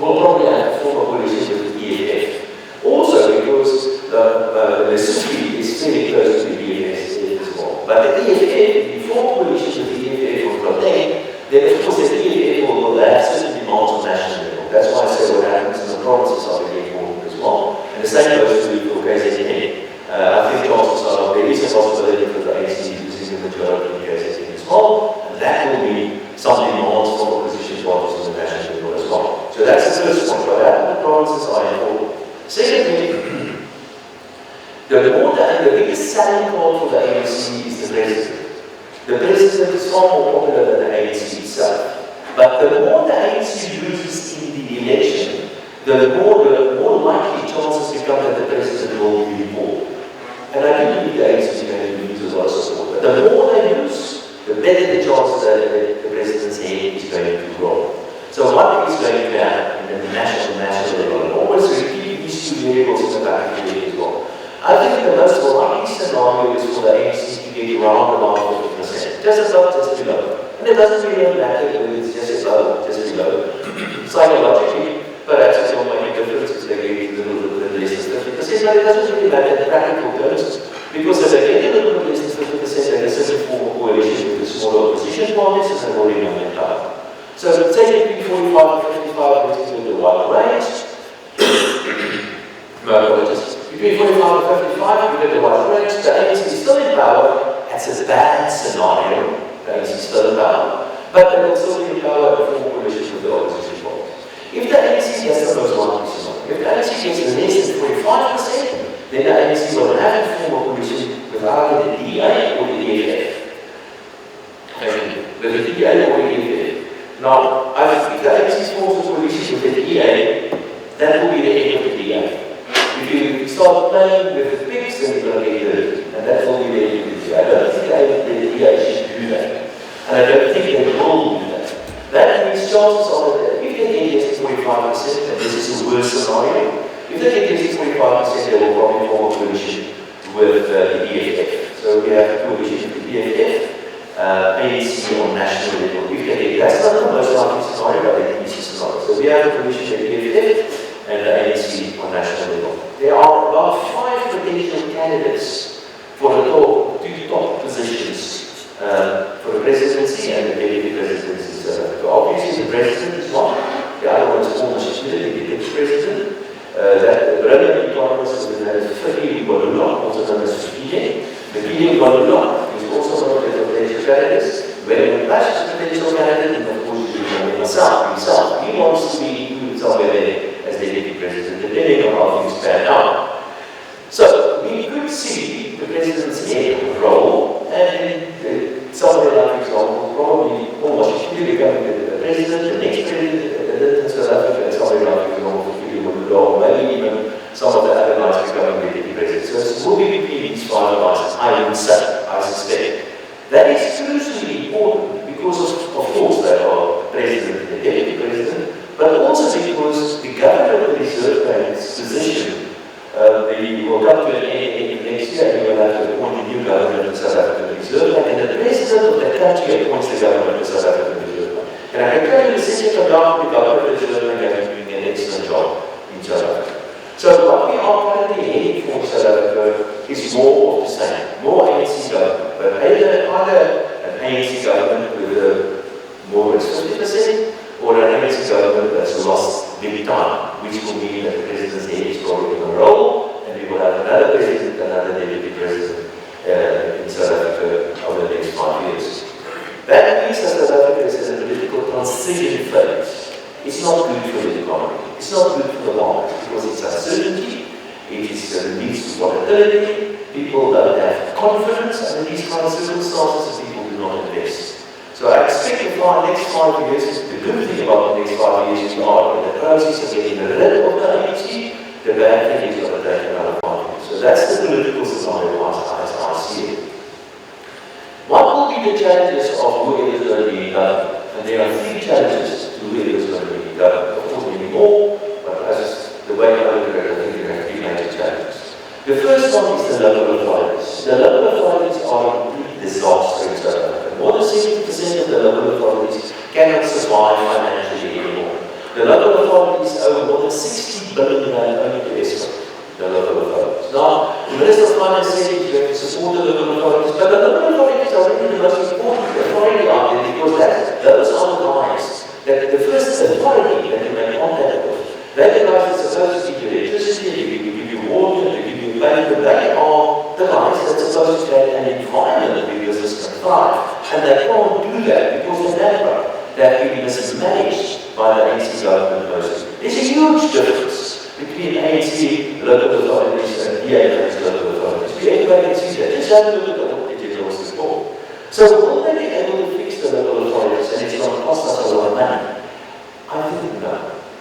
will probably have to form a coalition with the EFF. Also, because the city is very close to the EFF as well. But the EFF, if you form a coalition with the EFF on Gauteng, then of course the EFF will have certain demands on national level. That's why I say what happens in the provinces are very important as well. And the same goes for KZN. I think also there is a possibility for the ANC losing the majority in KZN as well, and that will be some demands from opposition parties on the national level as well. So that's the first point. What happens in the provinces are important. Secondly, the biggest selling card for the ANC is the president. The president is far more popular than the ANC itself. But the more the ANC loses in the election, the more likely chances become that the president will be recalled. And I do believe the ANC is going to lose a lot of support. But the more they lose, the better the chances that the president's head is going to roll. So what is going to happen in the national level? And always repeat these two variables in the back of your head as well. I think the most likely scenario is for the ANC to get around about 50%. Just above, just below. And it doesn't really matter whether it's just above, just below. Psychologically, perhaps it will make a difference if they get a little bit less than 50%, but it doesn't really matter in practical terms. Because if they get a little bit less than 50%, they can simply form a coalition with the smaller opposition parties, and they've already known their power. So say between 45 and 55, which is in the wide range. No, apologies. Between 45 and 55, you get the wide range. The ANC is still in power. That's a bad scenario. The ANC is still in power. But they will still be in power to form a coalition with the opposition parties. If the ANC gets the most likely scenario, if the ANC gets less than 45%, then the ANC will have to form a coalition with either the DA or the EFF. With the DA or the EFF. Now, I think if the ANC forms a coalition with the DA, that will be the end of the DA. If you start playing with the pigs, then you're going to get dirty. And that will be the end of the DA. I don't think the DA should do that. And I don't think they will do that. 45%, and this is the worst scenario. If they get less than 45%, they will probably form a coalition with the EFF. So we have a coalition with the EFF, ANC on national level. If they get, that's not the most likely scenario, but the easy scenario. So we have a coalition with the EFF and the ANC on national level. There are about 5 potential candidates for the two top positions for the presidency and the deputy presidency. So obviously the president is one, the other one is almost the deputy president. That brilliant economist with the name of Fili Balula, also known as Fili. The Fili Balula is also one of the potential candidates. Very much a potential candidate, and of course, himself. He wants to be somewhere there as the deputy president, depending on how things pan out. So we could see the president's head roll, and somewhere like, for example, probably almost Fili becoming the president, the next president in South Africa, and somewhere like, for example, or maybe even some of the other guys becoming deputy president. So it's moving between these 5 guys, I would say, I suspect. That is crucially important because of course they are president and deputy president, but also because the governor of the Reserve Bank's position, will come to an end next year, and we will have to appoint a new governor of the South African Reserve Bank, and the president of the country appoints the governor of the South African Reserve Bank. And I can tell you the Central Government, the governor of the Reserve Bank is doing an excellent job. South Africa. So what we are currently heading for in South Africa is more of the same, more ANC government, but either an ANC government with more than 50% or an ANC government that's lost big time, which will mean that the president's head is probably going to roll, and we will have another president, another deputy president in South Africa over the next 5 years. That means that South Africa is in a political transition phase. It's not good for the economy. It's not good for the market because it's uncertainty, it leads to volatility, people don't have confidence under these kind of circumstances, and people do not invest. So I expect the next 5 years, the good thing about the next 5 years, we are in the process of getting rid of the ANC, the bad thing is going to take another 5 years. So that's the political scenario as I see it. What will be the challenges of whoever is going to be in government? And there are 3 challenges to whoever is going to be in government. Of course, maybe more, but as the way I look at it, I think there are 3 major challenges. The first one is the local authorities. The local authorities are a complete disaster in South Africa. More than 70% of the local authorities cannot survive financially anymore. The local authorities owe more than 60 billion rand only to Eskom. The local authorities. Now, the Minister of Finance said he's going to support the local authorities, but the local authorities are really the most important authority out there because those are the guys that the first authority that you make contact with. They are the guys that are supposed to give you electricity, they give you water, they give you paper. They are the guys that are supposed to create an environment where business can thrive. And they can't do that because the network that really mismanaged by the ANC government mostly. There's a huge difference between ANC local authorities and EA's local authorities. Everybody can see that. Just have a look at what the general was before. So will they be able to fix the local authorities and it's going to cost us a lot of money? I think no.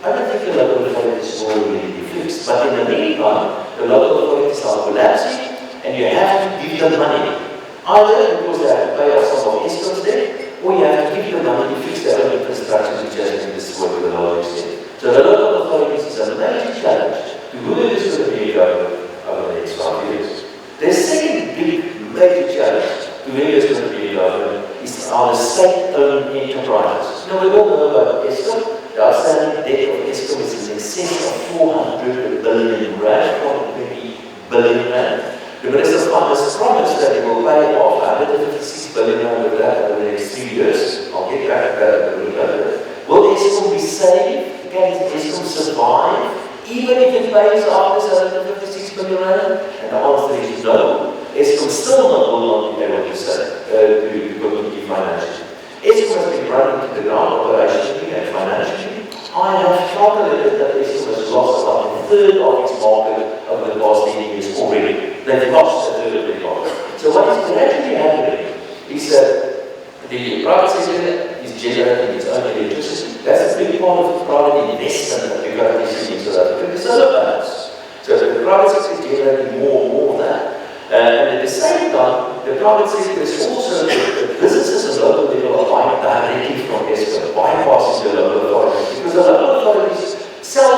I don't think the local authorities will really be fixed. But in the meantime, the local authorities are collapsing and you have to give them money. Either because they have to pay off some of Eskom's debt, or you have to give them money to fix their own infrastructure which has been destroyed to a large extent. So the local authorities is a major challenge to whoever is going to be in government over the next 5 years. The second big major challenge to whoever is going to be in government is our state-owned enterprises. Now we all know about Eskom. The outstanding debt of Eskom is in excess of 400 billion rand, 420 billion rand. The Minister of Finance promised that he will pay off 156 billion rand of that over the next 3 years. I'll get back to that. Will Eskom be saved? Can Eskom survive? Even if it pays off this 156 billion rand? And the answer is no. Eskom still will not be able to save, to continue financially. Eskom has been running to the ground operationally and financially. I have calculated that Eskom has lost about a third of its market over the past 10 years already. They've lost a third of their market. So what is gradually happening is that the private sector is generating its own electricity. That's a big part of the private investment that we're currently seeing in South Africa. The solar panels. So the private sector is generating more of that. And at the same time, the private sector is also, the businesses at local level are buying directly from Eskom, bypassing the local authorities. Because the local authorities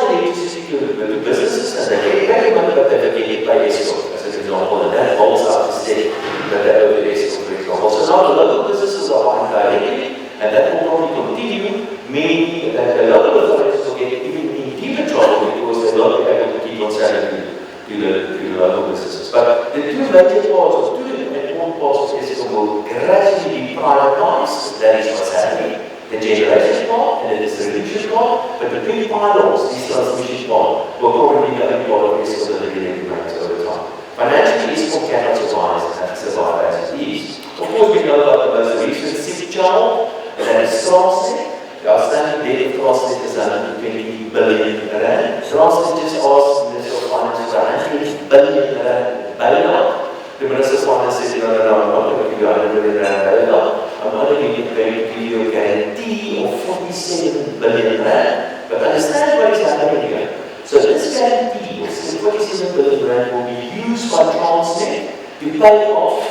supply electricity to businesses and they get money, but they get by EST, as an example, and that holds up the state that they owe the EST, for example. So now the local businesses are buying directly, and that will probably continue, meaning that the local authorities will get even in deeper trouble because they won't be able to keep on selling to the local businesses. But the two major parts, or two important parts of EST will gradually be privatized. That is what's happening. The generation part and the distribution part, but the big pylons, this transmission part, will probably be the only part of EST that really remains over time. Financially, EST cannot survive as it is. Of course, we know about the most recent sick child, and that is Transnet. The outstanding debt of Transnet is 120 billion rand. Transnet just asked the Minister of Finance for 100 billion rand bailout. The Minister of Finance said, no, I'm not going to give you 100 billion rand bailout. I'm only going to give you a guarantee of 47 billion rand. But understand what is happening here. So this guarantee of 47 billion rand will be used by Transnet to pay off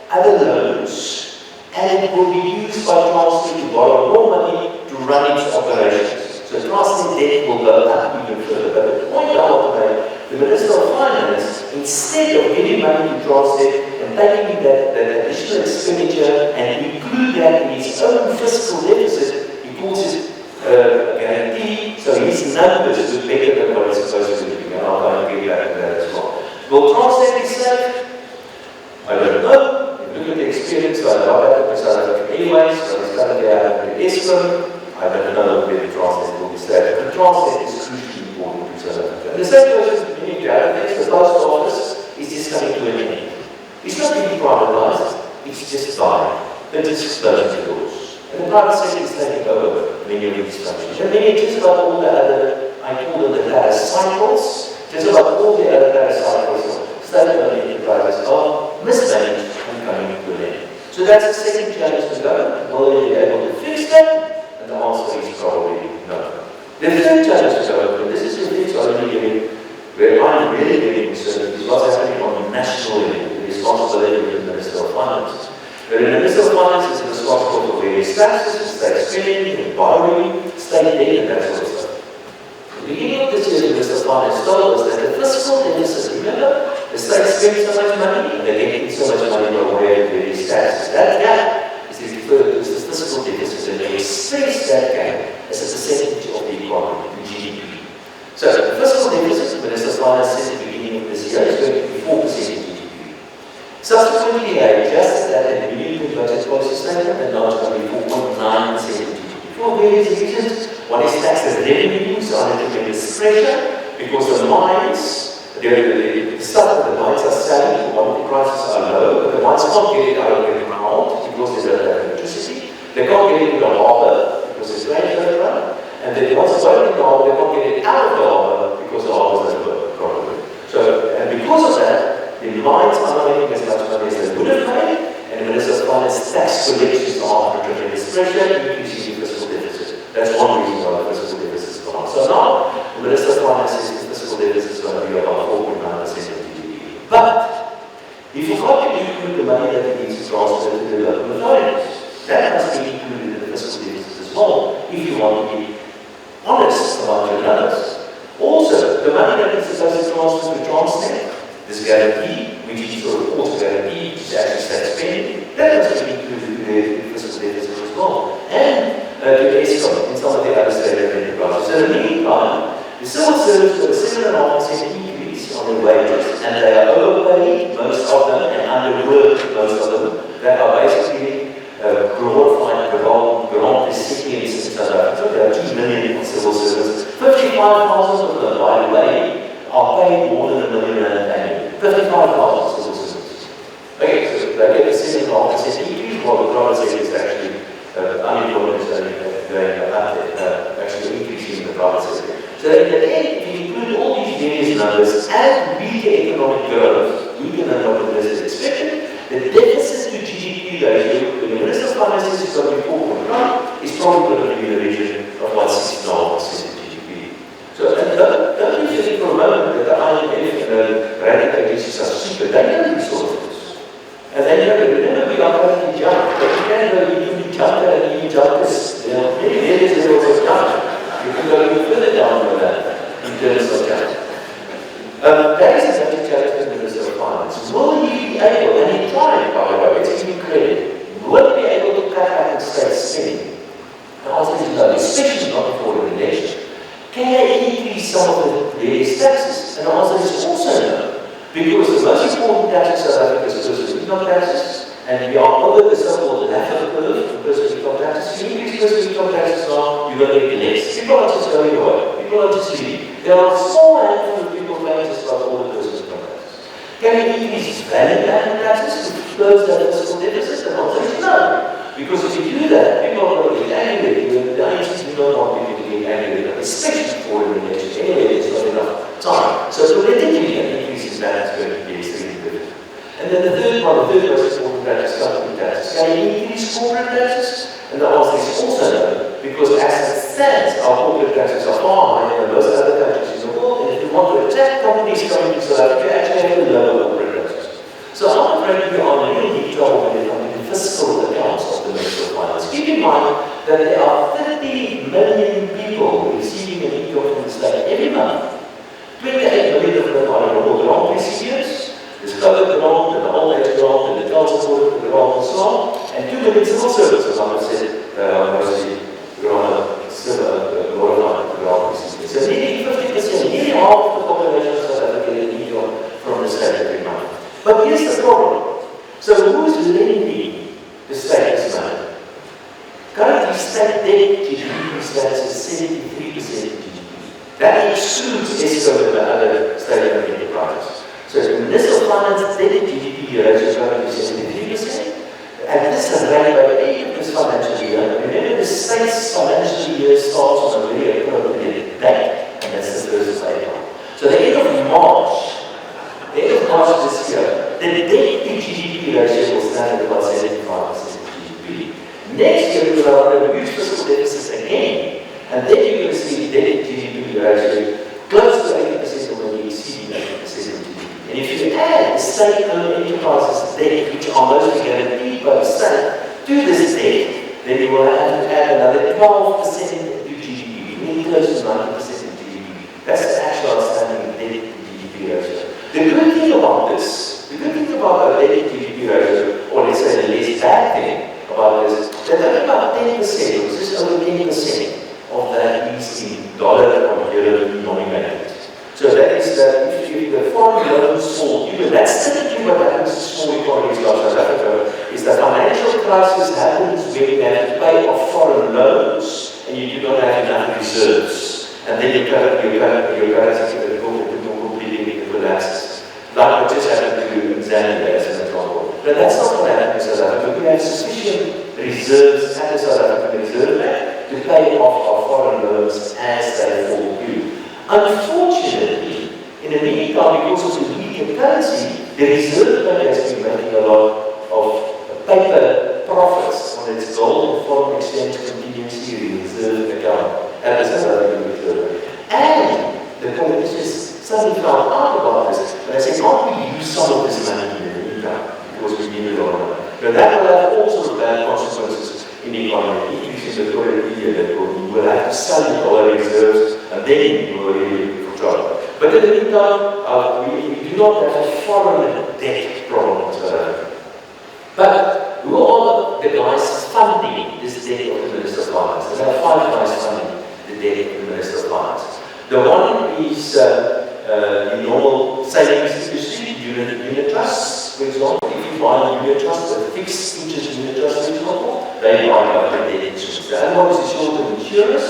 other loans, and it will be used by Transnet to borrow more money to run its operations. So Transnet debt will go up even further. But the point I want to make, the Minister of Finance, instead of giving money to Transnet and taking that additional expenditure and include that in his own fiscal deficit, he calls it a guarantee, so his numbers is better than what it's supposed to be. And I'll come and get back to that as well. Will Transnet be safe? I don't know. Look at the experience I have in South Africa anyways, so it's currently having the ESCOM. I don't know whether Transnet will be safe. But Transnet is crucially important to South Africa. And the same goes with many realities. The post office is just coming to an end. It's not being privatized, it's just dying. They're just closing the doors. And the private sector is taking over many of these functions. And many, just about all the other, I call them the paracycles, just about all the other paracycles, state-owned enterprises are mismanaged and coming to an end. So that's the second challenge to go. Will they be able to fix that? And the answer is probably no. The third challenge to go, and this is the thing where I'm really getting concerned, is what's happening on the national level, the responsibility of the Minister of Finance. Where the Minister of Finance is responsible for various taxes, state spending, and borrowing, state debt, and that sort of stuff. At the beginning of this year, the Minister of Finance told us that the fiscal deficit, remember, the state spends so much money, and they're getting so much money by way of various taxes. That gap is referred to as the fiscal deficit, and they express that gap as a percentage of the economy, the GDP. So the fiscal deficit, the Minister of Finance said at the beginning of this year, is going to be 4% of GDP. Subsequently, they adjusted that in the medium budget policy statement, and now it's going to be 4.9% of GDP. For various reasons, one is tax revenue, so under tremendous pressure, because the mines, the stuff that the mines are selling, commodity prices are low, but the mines can't get it out of the ground because they don't have electricity. They can't get it to the harbour because the trains don't run. And then once it's out of the harbour, they can't get it out of the harbour because the harbour doesn't work properly. So, and because of that, the mines are not making as much money as they would have made, and the Minister of Finance tax collections are under tremendous pressure, increasing the fiscal deficit. That's one reason why the fiscal deficit is gone. So now, the Minister of Finance says the fiscal deficit is going to be about 4.9% of GDP. But he forgot to include the money that he needs to transfer to the local authorities. That must be included in the fiscal deficit as well, if you want to be honest about your numbers. Also, the money that is supposed to transfer to Transnet, this guarantee, which is sort of also guarantee, which is actually state spending, that must be included in the fiscal deficit as well. And to ESCOM and some of the other state-owned enterprises. So in the meantime, the civil service got a 7.5% increase on their wages, and they are overpaid, most of them, and underworked, most of them. They are basically glorified grant recipients in South Africa. There are 2 million civil servants. 55,000 of them, by the way, are paid more than R1 million annually. 55,000 civil servants. Okay, so they get a 7.5% increase, while the private sector is actually unemployment is only going up, actually increasing in the private sector. So in the end, if you include all these various numbers and weaker economic growth, weaker than what the Minister expected, the deficit to GDP ratio, when the Minister of Finance is going to be 4.9, is probably going to be in the region of about 6.5% of GDP. So don't you think for a moment that the IMF and the radical agencies are stupid? They know these sort of things. And they know that whenever we are going to jump, but you can't go even jump and even jump this, many areas there was jump. You can go even further down than that. terms of challenge. That is a major challenge for the Minister of Finance. Will he be able, and he tried, by the way, it's even credit, will he be able to cut back on state spending? The answer is no, especially not before the election. Can they increase some of the various taxes? And the answer is also no. Because the most important tax in South Africa is personal income taxes, and we are over the so-called lateral curve for personal income taxes. If you increase personal income taxes now, you're going to get less. People are just going away. People are just leaving. There are a small handful of people paying just about all the personal income taxes. Can we increase value-added taxes to close that fiscal deficit? The answer is no. Because if you do that, people are going to get angry with you, and the IMC do not want people to get angry with them, especially for the election. Anyway, there's not enough time. So politically, an increase in that is going to be extremely good. And then the third most important tax is company taxes. Can you increase corporate taxes? And the answer is also no, because as it stands, our corporate taxes are far higher than most other countries in the world, and if you want to attract companies coming to South Africa, you actually have to lower corporate taxes. So I'm afraid we are in real deep trouble when it comes to the fiscal accounts of the Minister of Finance. Keep in mind that there are 30 million people receiving an income from the state every month. 28 million of them are enrolled grant recipients. There's COVID grant, and the old age grant, and the child support grant, and so on. And 2 million civil services, like I said, mostly glorified grant recipients. So nearly 50%, nearly half of the population of South Africa get an income from the state every month. But here's the problem. So who's lending the state this money? Currently, state debt to GDP stands at 73% of GDP. That excludes EST and other state-owned enterprises. So the Minister of Finance debt to GDP ratio is currently 73%. And this is run by the end of this financial year. Remember, the state's financial year starts on a very appropriate date, and that's the 1st of April. So the end of March this year, the debt to GDP ratio will stand at about 75% of GDP. Next year, we will have a huge fiscal deficit again, and then you're going to see the debt to GDP ratio close to 80% or maybe exceeding 80% of GDP. And if you add the state-owned enterprises debt, which are mostly guaranteed by the state, to this debt, then you will have to add another 12% to GDP, really close to 90% of GDP. That's the actual outstanding debt to GDP ratio. The good thing about this, the good thing about our debt to GDP ratio, or let's say the less bad thing about this, that only about 10%, or just over 10% of that is in dollar or euro denominated. So that is that if the foreign loans fall due, and that's typically what happens to small economies like South Africa, is that financial crisis happens where you have to pay off foreign loans and you do not have enough reserves. And then your currency will completely collapse. Like what just happened to Zambia as an example. But that's not what happened in South Africa. We have sufficient reserves at the South African Reserve Bank to pay off our foreign loans as they fall due. Unfortunately, in the meantime, because of the weaker currency, the Reserve Bank has been making a lot of paper profits on its gold and foreign exchange continuously reserve account at the South African Reserve Bank. And the politicians suddenly found out about this, and they said, can't we use some of this money in the meantime? Because we need a lot of money. But that will have all sorts of bad consequences in the economy, increasing the total media that you will have to sell your dollar reserves, and then you will really be for trouble. But in the meantime, we do not have a foreign debt problem in South Africa. But who are the guys funding this debt of the Minister of Finance? There are 5 guys funding the debt of the Minister of Finance. The one is the normal savings industry, unit trusts, for example. If you buy a unit trust, a fixed interest unit trust, for example, they buy government debt insurance. The other one is the short-term insurers.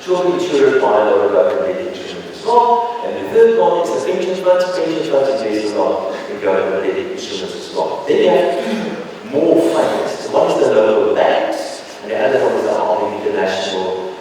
Short-term insurers buy a lot of government debt insurance as well. And the third one is the pension funds. Pension funds invest a lot in government debt insurance as well. Then you have 2 more funds. One is the local banks, and the other one is the international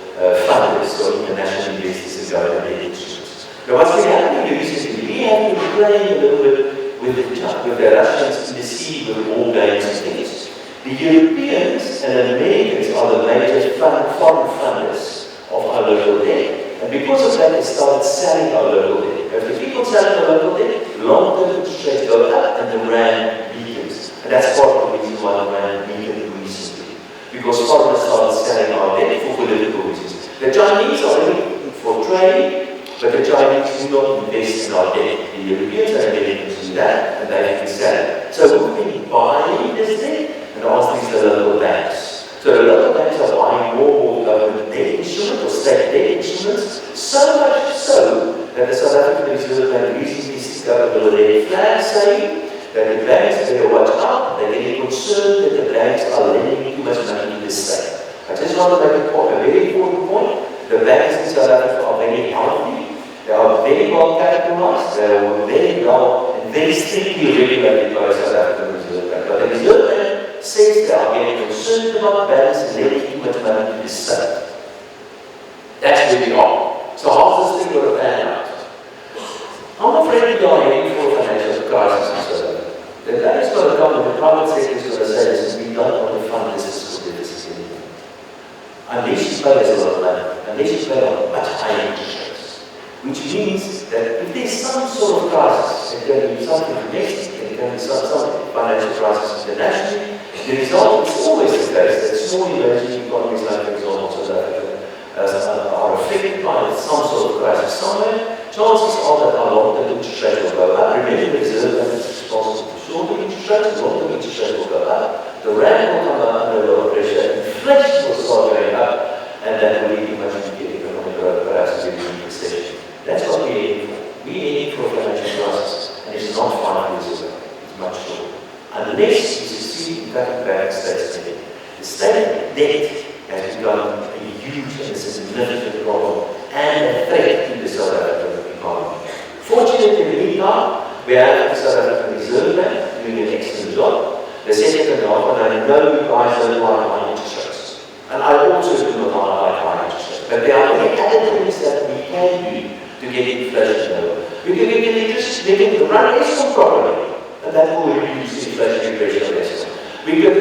funders, so international investors in government debt insurance. Now what's been happening recently, we have been playing a little bit with the Russians in the sea with all games and things. The Europeans and the Americans are the major foreign funders of our local debt. And because of that, they started selling our local debt. If the people selling our local debt, long-term interest rates go up and the rand weakens. And that's part of the reason why the rand weakened recently. Because foreigners started selling our debt for political reasons. The Chinese are looking for trade, But the Chinese do not invest in our debt. The Europeans are getting to do that, and they can sell it. So who can buy this debt? And the answer is the local banks. So the local banks are buying more government debt instruments or state debt instruments, so much so that the South African Reserve Bank recently stuck up a red flag saying that the banks better watch out. They're getting concerned that the banks are lending too much money to the state. I just want to make a very important point. The banks in South Africa are very healthy. They are very well capitalized. They are very well and very strictly regulated by the South African Reserve Bank. But the Reserve Bank says they are getting concerned about banks and lending too much money to the state. That's where we are. So how's this thing going to pan out? I'm afraid we are heading for a financial crisis in South Africa. The day is going to come and the private sector is going to say, listen, we don't want to fund this fiscal deficit anymore. Unless you pay us a lot of money, unless you pay on much higher interest rates. Which means that if there's some sort of crisis, it can be something domestic, it can be some financial crisis internationally, the result is always the case that small emerging economies like, for example, South Africa, are affected by some sort of crisis somewhere. Chances are that our long-term interest rate will go up. Remember, the Reserve Bank is responsible for short-term interest rates, long-term interest rate will go up. The rand will come up under a lot of pressure, inflation will start going up, and that will lead to much weaker economic growth, perhaps a deep recession. That's what we're aiming for. We're aiming for a financial crisis, and it's not 5 years ago, it's much shorter. Unless we succeed in cutting back state spending. The state debt has become a huge and significant problem and a threat to the South African economy. Fortunately, in the meantime, we have the South African Reserve Bank doing an excellent job. The second half, and I know you guys don't like high interest rates. And I also do not like high interest rates. But there are many other things that we can do to get inflation lower. We can get interest rates to run Eskom properly, and that will reduce inflationary pressure on Eskom. We can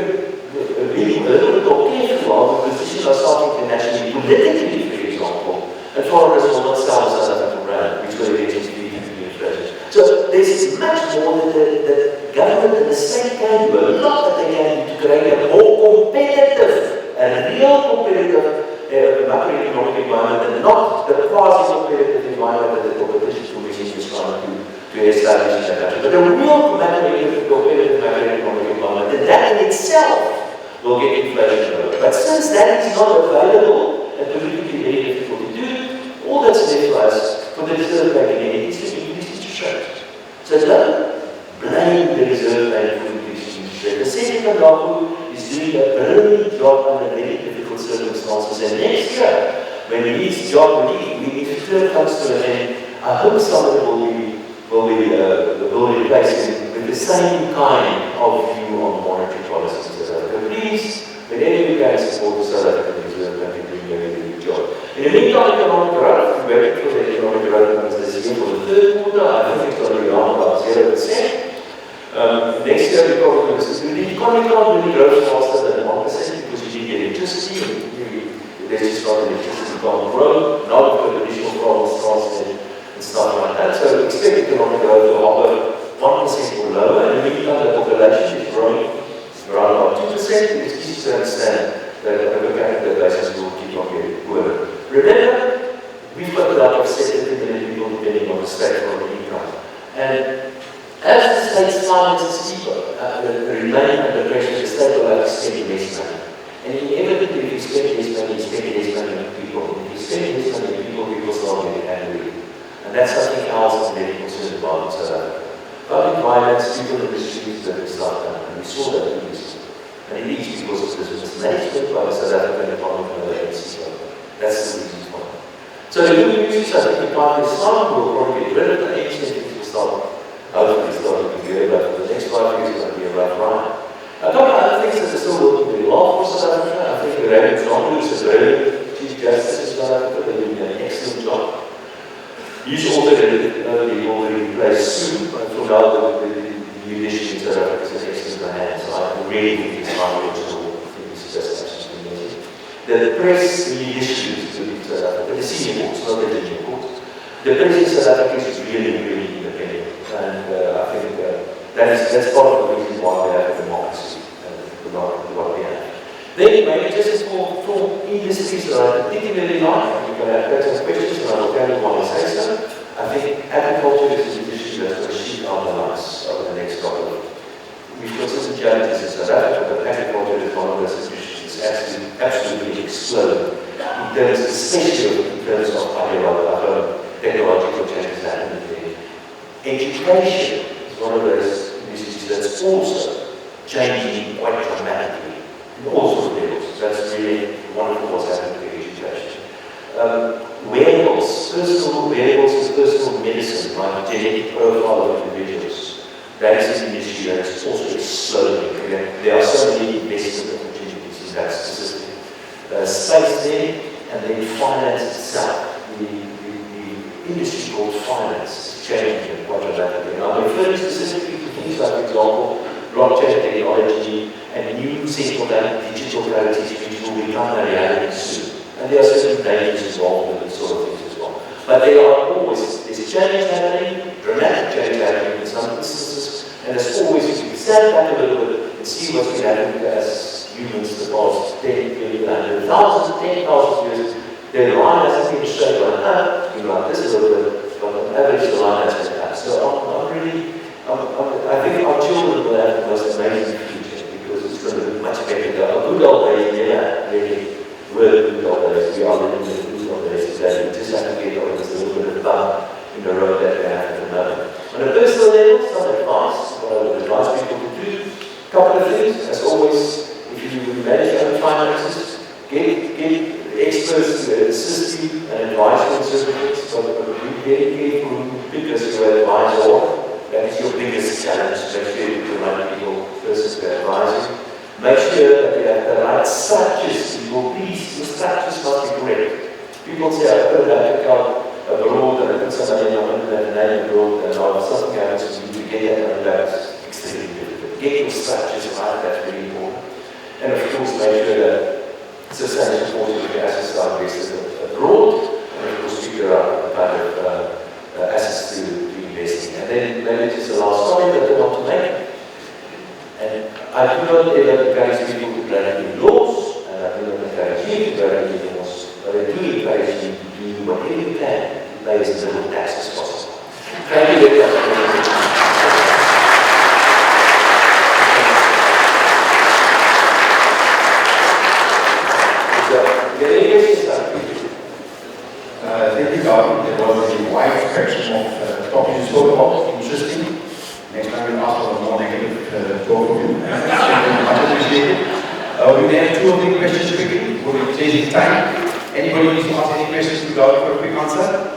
be a little bit more careful to position ourselves internationally, politically, for example, and foreigners will not sell the South African rand, which will eventually lead to inflation. So there's much more that the government and the state can do, a lot that they can do to create a more competitive and real competitive macroeconomic environment, and not the quasi-competitive environment that the Competition Commission is trying to establish in that country. But a real competitive macroeconomic environment, and that in itself will get inflation lower. But since that is not available and politically very difficult to do, all that's left for us, for the Reserve Bank again, is to increase interest rates. So don't blame the Reserve Bank for increasing interest rates. The Secretary is doing a brilliant job under very difficult circumstances. And next year, when his job his term comes to an end, I hope somebody will replace him with the same kind of view on monetary policy. Please, whenever you can support the South African Reserve Bank, you're doing a very good job. In the meantime, economic growth, we're waiting for the economic growth numbers this year for the third quarter. I think it's going to be around about 0%. Next year, we probably going to see the economy can't really grow faster than 1% because you need electricity. There's just not electricity can't grow. Now we've got additional problems, transport, and stuff like that. So we expect economic growth to hover 1% or lower. In the meantime, the population is growing around about 2%. It's easy to understand that on a per capita basis we will keep on getting poorer. Remember, we've got about 70 million people depending on the state for the income. And as the state's finances remain under pressure, the state will have to spend less money. And inevitably, if you spend less money, you spend less money on people. If you spend less money on people, people start getting angry. And that's something else that's very concerned about in South Africa. Public violence, people in the streets that we start done, and we saw that in this. And it is because of this mismanagement by the South African economy and the ANC. That's the reason for it. So the good news is I think the party is strong, will probably get rid of the ANC and things will start, hopefully start looking good, but for the next 5 years it's going to be a rough ride. A couple of other things that are still working very well for South Africa. I think the Raymond John is a brilliant Chief Justice in South Africa. They're doing an excellent job. He's also will be replaced soon, but for now the new leadership in South Africa is an excellent hand. So I really think it's time to I think it's just absolutely amazing. The press leadership in South Africa, the senior courts, not the junior courts. The press in South Africa is really, really independent. And I think that's part of the reason why we have a democracy and what we have. Then maybe just for industries that I particularly like, you can have some questions and I will tell you why I say so. agriculture is an industry that's going to shoot out the lights over the next couple of years. We've got certain challenges in South Africa, but agriculture is one of those industries that's absolutely exploding, especially in terms of technological changes happening there. Education is one of those industries that's also changing quite dramatically in all sorts of levels. That's really wonderful what's happening with education. Wearables, personal wearables and personal medicine, like genetic profile of individuals. That is an industry that is also exploding. There are so many investment opportunities in that specific space there, and then finance itself. The industry called finance is changing quite dramatically. And I'm referring specifically to things like, for example, blockchain technology and new central bank digital currencies which will become a reality soon. And there are certain dangers involved in these sort of things as well. But there are always, there's change happening, dramatic change happening in some instances, and there's always, you can stand back a little bit and see what's been happening as humans the past 10, 20, 100,000, 10,000 years. The line hasn't been straight on up, like this a little bit, but on average the line has been up. So I think our children will have the most amazing future because it's going to be much better. A good old days never really were good old days. We are living in the good old days today. We just have to get over this little bit of bump in the road that we have at the moment. On a personal level, some advice, what I would advise people to do, a couple of things. As always, if you manage your own finances, get experts to assist you and advise you on certain things. So be very careful who you pick as your advisor. That is your biggest challenge. Make sure you do the right people first to advise you. Make sure that you have the right structures in your piece. Your structures must be correct. People say, I put a bank account abroad and I put somebody in a name abroad and now something happens to you to get that and that's extremely difficult. Get your structures right, that's really important. And of course, make sure that substantial portion of your assets are invested abroad, and of course figure out the kind of assets to invest in. And then maybe just the last comment that I want to make. And I do not ever encourage people to play in laws, and I do not encourage you to play in laws, but I do encourage you to do whatever you can to pay as little tax as possible. Thank you very much. Thank you, Gavin. There was a wide spectrum of topics you spoke about. Interesting. Next time we'll ask for a more negative talk from you. Much appreciated. We may have 2 or 3 questions quickly. We're changing time. Anybody needs to ask any questions to Gavin for a quick answer?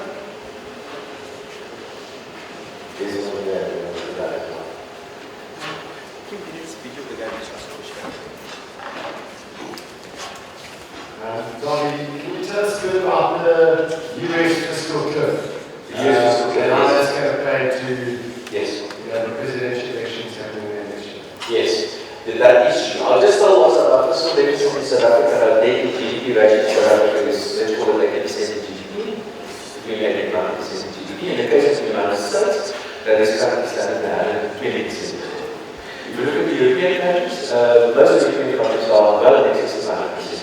Donnie, can you tell us a bit about the US fiscal cliff? The US fiscal cliff. And how that's going to play to the presidential elections happening there next year? Yes, that issue. I'll just tell what's our fiscal deficit in South Africa. Our daily GDP ratio in South Africa is, let's call it 80% of GDP. Between 80 and 90% of GDP. In the case of the United States, that is currently standing at 120%. If you look at the European countries, most of the European countries are well in excess of 100%.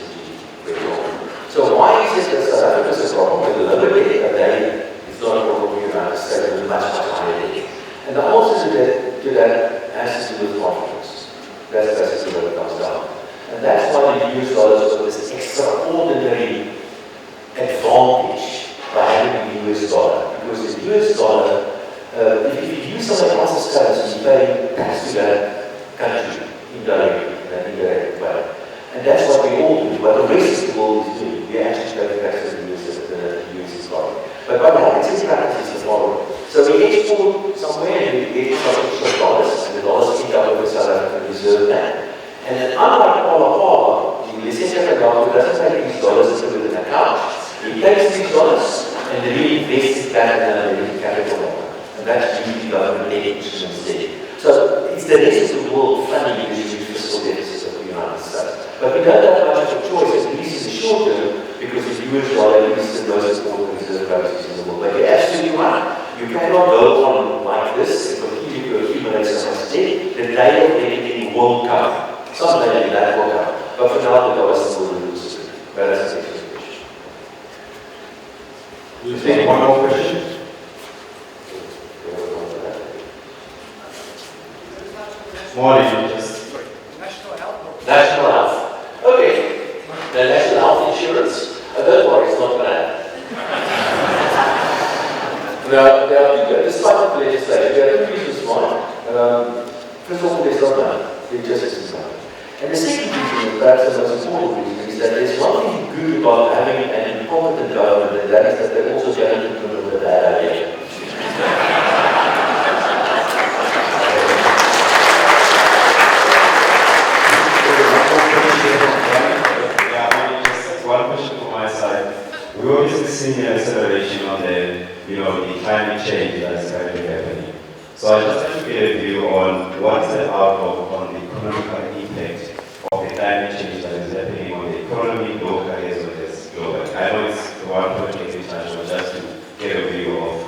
So why is it that South Africa is a problem with a lower debt, but then it's not a problem with the United States with a much higher debt? And the answer to that has to do with confidence. That's basically what it comes down. And that's why the US dollar has got this extraordinary advantage by having the US dollar. Because the US dollar, if you use someone else's currency, you pay tax to that country indirectly, in an indirect way. And that's what we all do. What the rest of the world is doing, we actually pay back to the US dollar. But what happens in practice is the following. So we export somewhere and we get some dollars, and the dollars end up with the South African Reserve Bank. And then unlike Paula, the Lesotho government doesn't take these dollars and put it in an account. He takes these dollars and they reinvest it back in the American capital market. And that's usually government debt instead. So it's the rest of the world funding the fiscal deficit of the United States. But we don't have much of a choice, at least in the short term, because the US dollar is the most important reserve currency in the world. But you're absolutely right. You cannot go on like this and continue to accumulate so much debt. The day of reckoning will come. Someday that will come. But for now, the dollar still lose. But that's the next question. We'll take one more question. Morning, just National Health. Okay. The National Health Insurance. Don't worry, it's not bad. Despite the legislation, there are two reasons why. First of all, there's not none. They're just as none. And the second reason, perhaps the most important reason, is that there's one thing good about having an incompetent government, and that is that they're also going to implement a bad idea. one question from my side. We obviously see an acceleration on the climate change that is currently happening. So I just want to get a view on what is the outlook on the economic impact of the climate change that is happening on the economy locally as well as globally. I know it's one project international, just to get a view of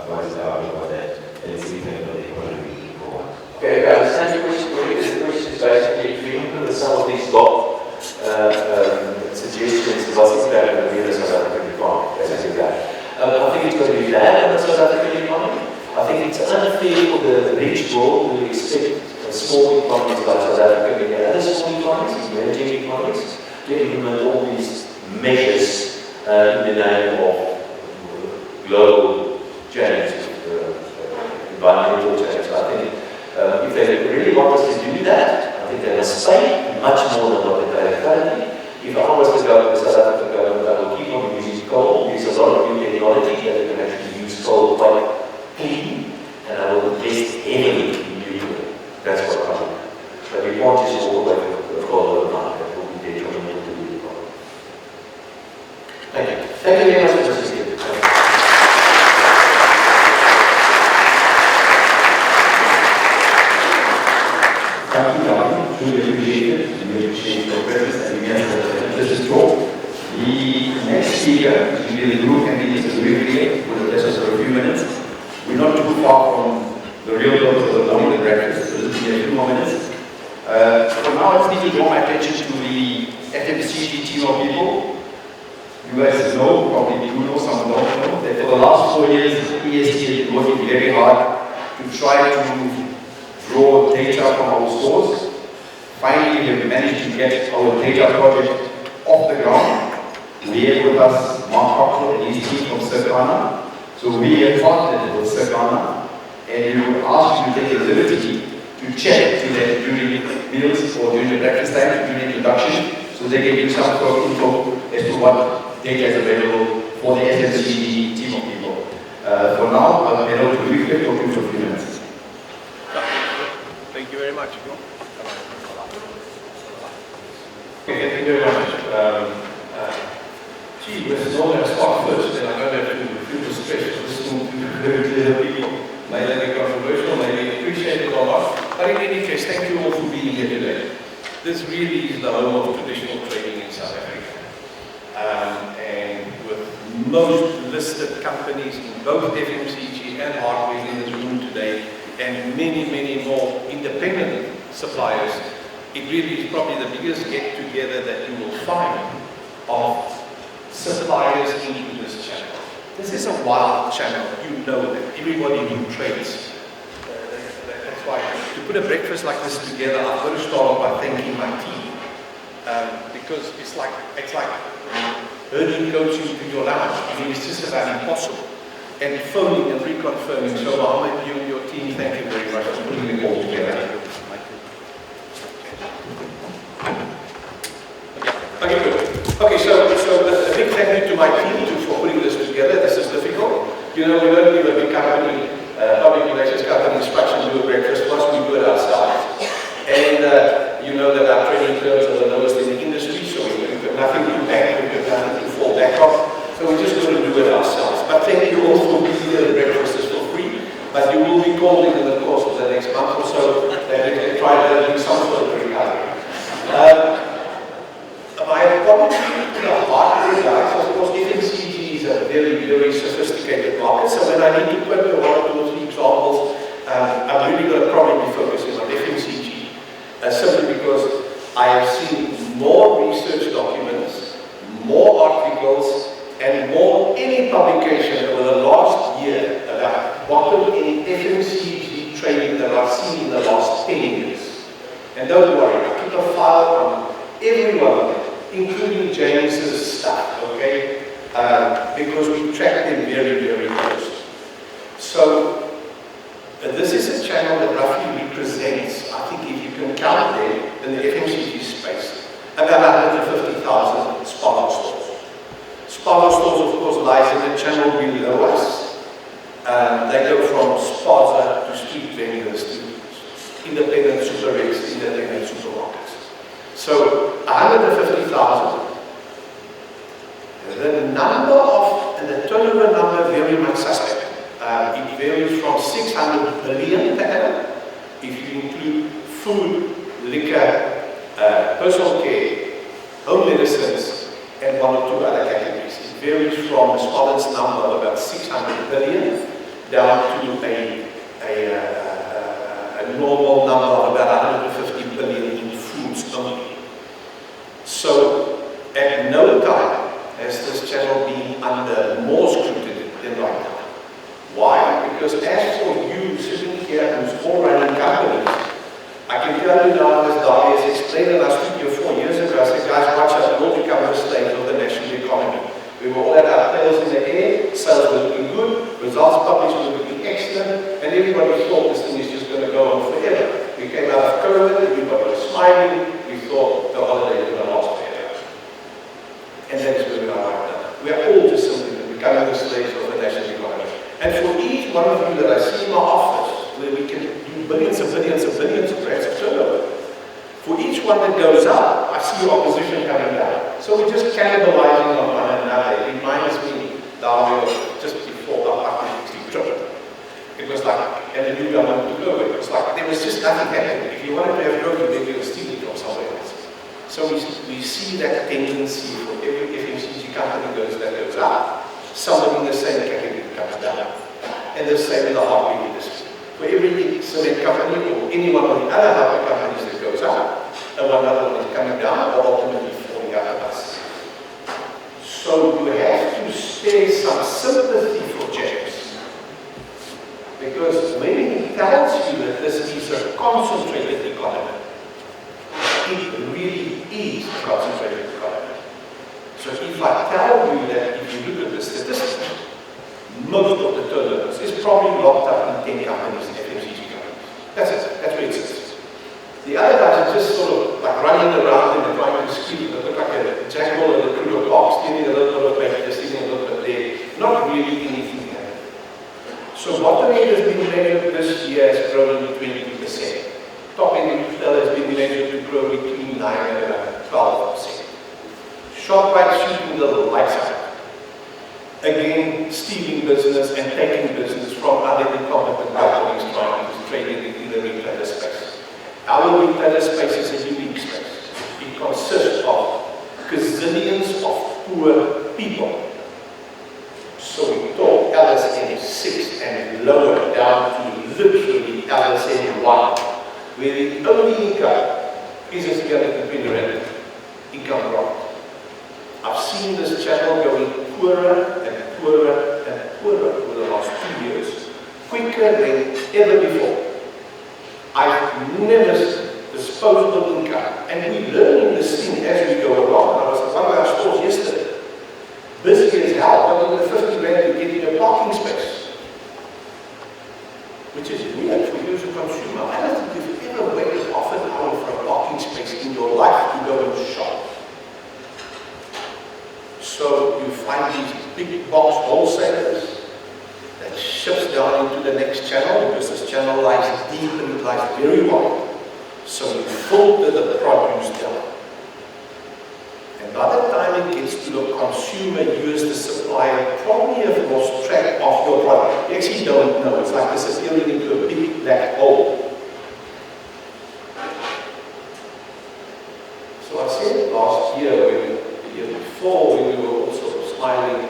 what is the outlook of that and its impact on the economy forward. Okay, I understand your question. The question is basically if you implement some of these suggestions, what's the impact on the South African economy? I think it's going to be bad on the South African economy. I think it's unfair for the rich world to expect small economies like South Africa and other small economies, emerging economies, to implement all these measures in the name of global change, environmental change. I think if they really want us to do that, I think they must pay much more than what they pay currently. If I was the government, the South African government, I will keep on using coal. There's a lot of new technology that you can actually use coal quite clean, and I will invest heavily in nuclear. That's what I want. But we want to walk away from the coal of the market. That will be detrimental to the economy. Thank you. Thank you very much, Mr. Speaker. Thank you, Darwin. Truly appreciate it. We appreciate your presence and we have this talk. The next speaker, which will be the group candidates, will briefly will address us for a few minutes. We're not too far from the real purpose of the morning breakfast, so this will be a few more minutes. For now, I just need to draw my attention to the FMCG team of people. You guys know, probably do know, some don't know, that for the last 4 years, EST has been working very hard to try to draw data from our stores. Finally, we have managed to get our data project off the ground. We have with us Mark Cockle and his team from Circana. So we have partnered with Circana, and we will ask you to take the liberty to check to them during meals or during the breakfast time, during the introduction, so they can give some sort of info as to what data is available for the FMCG team of people. For now, I'll hand over to you for a few minutes. Thank you very much. Okay, thank you very much. Gee, this is all going to start first, and I don't have to feel the stress of listening to very clear people. May they be controversial, may they appreciate it or not. But in any case, thank you all for being here today. This really is the home of traditional trading in South Africa. And with most listed companies in both FMCG and hardware in this room today, and many, many more independent suppliers, it really is probably the biggest get-together that you will find of suppliers into this channel. This is a wild channel, you know that. Everybody who trades. That's why to put a breakfast like this together, I've got to start by thanking my team. Because it's like herding goats into your lounge. I mean, it's just about impossible. And phoning and reconfirming. So Mohammed, you and your team, thank you very much for putting it all together. Okay, good. Okay, so a big thank you to my team for putting this together. This is difficult. You know, we don't give a big company, public relations company instruction to do a breakfast once, we do it ourselves. And you know that our trading terms are the lowest in the industry, so we've got nothing to bank, we've got nothing to fall back on. So we're just going to do it ourselves. But thank you all for being here. The breakfast is for free, but you will be called in the course of the next month or so that you can try to do some sort of recovery. My apology to the hardware guys. Of course, FMCG is a very, very sophisticated market. So when I need to put one or two or three examples, I'm really going to probably be focusing on FMCG, simply because I have seen more research documents, more articles, and more any publication over the last year about bottom in FMCG trading that I've seen in the last 10 years. including James's stuff, okay? Because we track them very, very close. So, this is a channel that roughly represents, I think if you can count them in the FMCG space, about 150,000 Sparta stores. Sparta stores, of course, lies in the channel below us. They go from Spaza to street vendors to independent supermarkets, independent supermarkets. So 150,000. The number of, and the turnover number very much suspect. It varies from 600 billion per annum, if you include food, liquor, personal care, home medicines, and one or two other categories. It varies from a Spartan's number of about 600 billion down to a normal number of about 150 billion in foods only. So, at no time has this channel been under more scrutiny than right now. Why? Because as for you sitting here who's all running companies, I can tell you now, as Dali has explained in our studio 4 years ago, I said, guys, watch us, we'll become the slave of the national economy. We were all at our tails in the air, sales were looking good, results published were looking excellent, and everybody thought this thing is just going to go on forever. We came out of COVID, everybody was smiling, we thought the holiday was going to last forever. And that is where we are right now. We are all just simply becoming the slaves of the national economy. And for each one of you that I see in my office, where we can do billions and billions and billions of rands of turnover, for each one that goes up, I see opposition coming down. So we're just cannibalizing on one another. It reminds me, down just before our party trip. It was like, and the new government took over. It was like, there was just nothing happening. If you wanted to have growth, you maybe steal it from somewhere else. So we see that tendency for every FMCG company that goes up, somebody in the same category comes down. And the same in the heartbeat industry. For every cement company or any one of the other hardware companies that goes up, and one other one is coming down or ultimately falling out of us. So you have to spare some sympathy for James. Because when he tells you that this is a concentrated economy, it really is a concentrated economy. So if I tell you that if you look at the statistics, most of the turnovers is probably locked up in 10 companies, FMCG companies. That's it. That's where it sits. The other guys are just sort of like running around and they're trying to squeeze. They look like a jackal in a crude box, stealing a little bit of paper, stealing a little bit there. Not really anything there. So bottom end has been measured this year has grown 22%. Top end retail has been measured to grow between 9 and 12%. ShopRite shooting the lights out. Again, stealing business and taking business from other incompetent companies trying to trade in the retailer space. Our retailer space is a unique space. It consists of gazillions of poor people. So we talk LSM 6 and lower down to literally LSM 1, where the only income is a 320 rand income grant. I've seen this channel going poorer and poorer and poorer over the last 2 years, quicker than ever before. I've never seen disposable income, and we're learning this thing as we go along. I was at one of our stores yesterday, busy as hell, wanting the 50 rand to get in a parking space, which is weird for you as a consumer. I don't think you've ever waited half an hour for a parking space in your life to go and shop. So you find these big box wholesalers that ships down into the next channel because this channel lies deep and it lies very wide. So you filter the produce down. And by the time it gets to the consumer, you as the supplier probably have lost track of your product. You actually don't know. It's like disappearing into a big black hole. So I said last year, the year before, when we were all sort of smiling,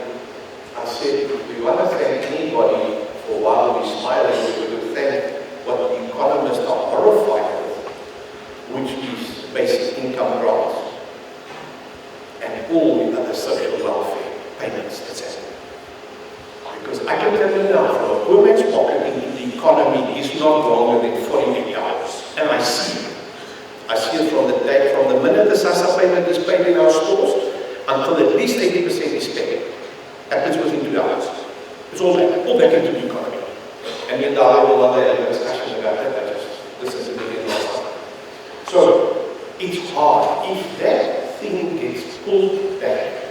I said, if we want to thank anybody for while we're smiling, we would thank what the economists are horrified with, which is basic income grants and all the other social welfare payments, etc. Because I can tell you now, from a poor man's pocket into the economy is not longer than 48 hours. And I see it. I see it from the day, from the minute the SASSA payment is paid in our store, me and Dali will have a discussion about that. I just listened to the video last time. So, it's hard. If that thing gets pulled back,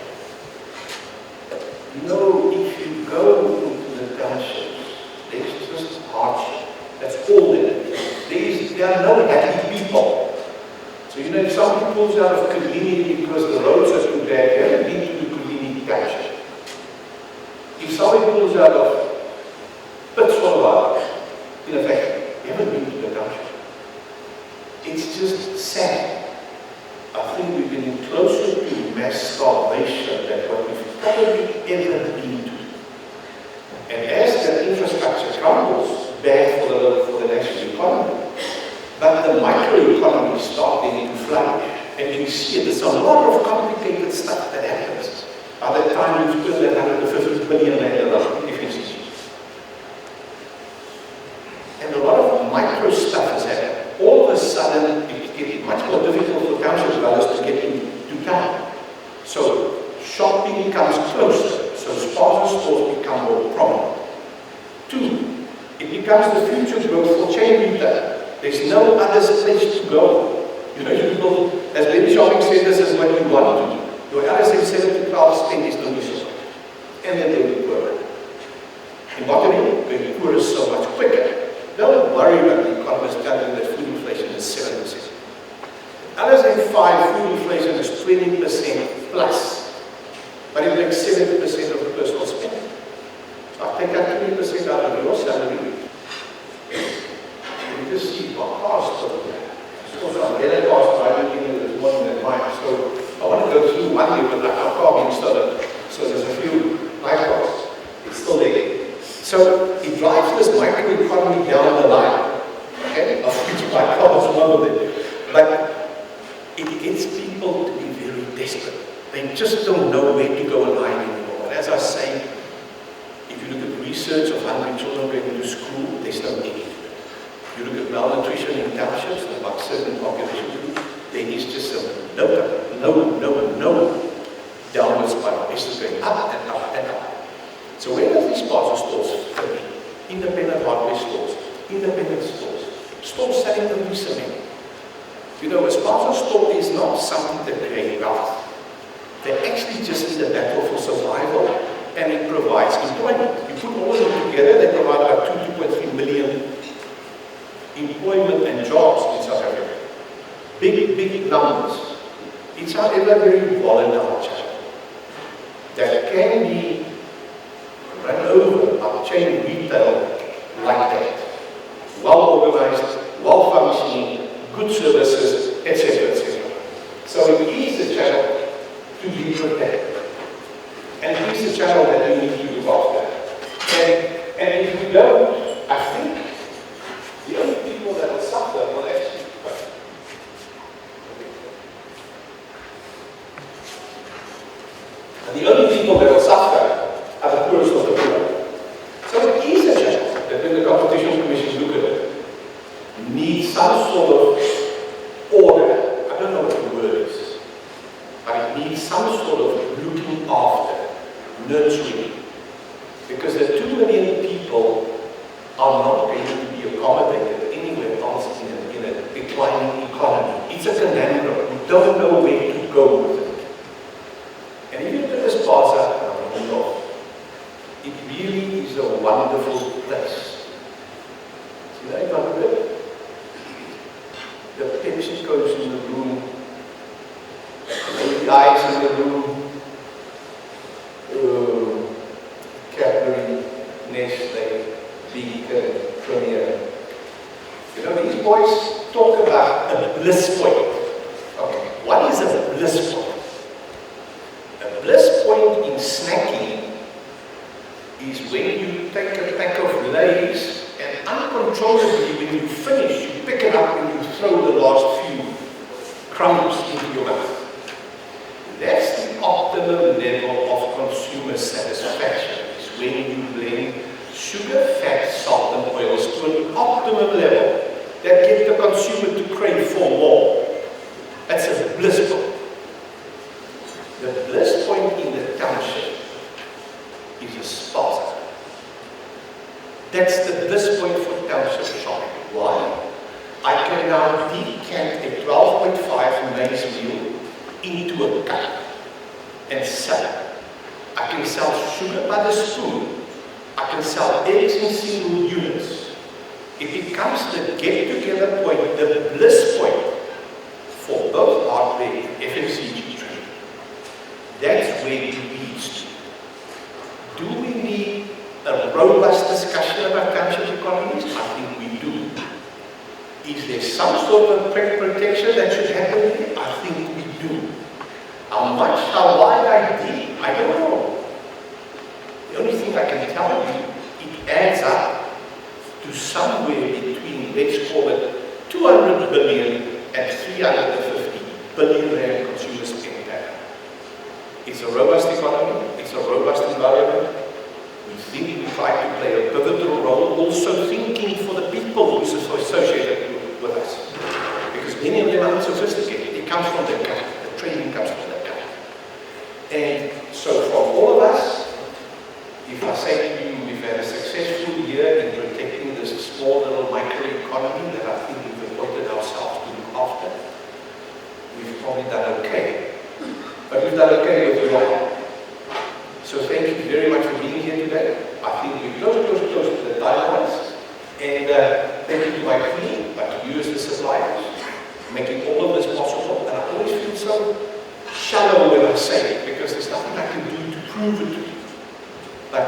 if you go into the townships, there's just hardship. That's all there is. There are no happy people. So if somebody pulls out of Kalini because the roads are too bad, you haven't been to the Kalini township. If somebody pulls out of Pitswalwa in a factory, you haven't been to the township. It's just sad. I think we've been closer to mass starvation than what we've probably ever been to. And as the infrastructure crumbles, bad for the national economy, but the microeconomy is starting to flourish. And you see it, there's a lot of complicated stuff that happens. By the time you've put that 150 billion around efficiency. And a lot of micro stuff is happening. All of a sudden, it gets much more difficult for township dwellers to get to town. So shopping becomes closer. So spaza stores become more prominent. 2, it becomes the future growth for chain retail. There's no other place to go. You build as many shopping centers as what you want to do. Your others in 7 to 12 spend is no use. And then they will be poorer. In bottoming, when poor is so much quicker. Don't worry about the economists telling you that food inflation is 7%. Others in 5, food inflation is 20% plus. But it makes 70% of the personal spending. So I take that 20% out of your salary. You just see what cost of that. Of course, I'm getting cost driving in this morning than mine. So I want to go through one year with our car being stolen. So there's a few nice costs. It's still there. So it drives this microeconomy down the line. Okay? Of which my car is one of them. But it gets people to be very desperate. They just don't know where to go and hide anymore. And as I say, if you look at research of hungry children going to school, there's no end to it. You look at malnutrition in townships, about certain population groups, there is just a no downward spiral. It's just going up and up and up. So where do these spaza stores fit in? Independent hardware stores, independent stores, stores selling the cement. A spaza store is not something that creates wealth. They're actually just in the battle for survival, and it provides employment. You put all of them together, they provide about 2.3 million employment and jobs in South Africa. Big numbers. It's however very volatile channel that can be run over by chain retail like that. Well organized, well functioning, good services, etc. etc. So it is a channel to be protected. And it is a channel that we need to look after. And if we don't, I think the only people that will suffer will actually the only people that will suffer are the poorest of the poor. So it is a channel that when the Competition Commission look at it, needs some sort of order. I don't know what the word is, but it needs some sort of looking after, nurturing. Because the 2 million people are not going to be accommodated anywhere else in a declining economy. It's a conundrum. We don't know where to go with it. And if you look at this spaza, it really is a wonderful place. See that one bit? The Pepsi goes in the room, the guys in the room, Cadbury, Nestle, Beacon, Premier. These boys talk about a bliss point. Okay, what is a bliss point? A bliss point in snacking is when you take a pack of Lay's and uncontrollably when you finish, you pick it up and you throw the last few crumbs into your mouth. That's the optimum level of consumer satisfaction. It's when you blend sugar, fat, salt and oils to an optimum level that get the consumer to crave for more. That's a bliss point. The bliss point in the township is a spaza. That's this point for township shopping. Why? I can now decant a 12.5 maize meal into a cup and sell it. I can sell sugar by the spoon. I can sell eggs in single units. It becomes the get-together point, the bliss point for both hardware and FMCG trade. That's where it leads to. Do we need a robust discussion about township economies? I think we do. Is there some sort of protection that should happen here? I think we do. How much, how wide I don't know. The only thing I can tell you, it adds up to somewhere between, let's call it, 200 billion and 350 billion rand consumer spending. It's a robust economy, it's a robust environment. We think we try to play a pivotal role, also thinking for the people who are associated with us. Because many of them are unsophisticated. It comes from the gut. The training comes from the gut. And so for all of us, if I say to you, we've had a successful year in protecting this small little microeconomy that I think we've appointed ourselves to look after, we've probably done okay. But we've done okay with the wrong. So thank you very much for being here today. I think we're close to the timelines. And thank you to my team, but to you as the suppliers, making all of this possible. And I always feel so shallow when I say it, because there's nothing I can do to prove it to you. But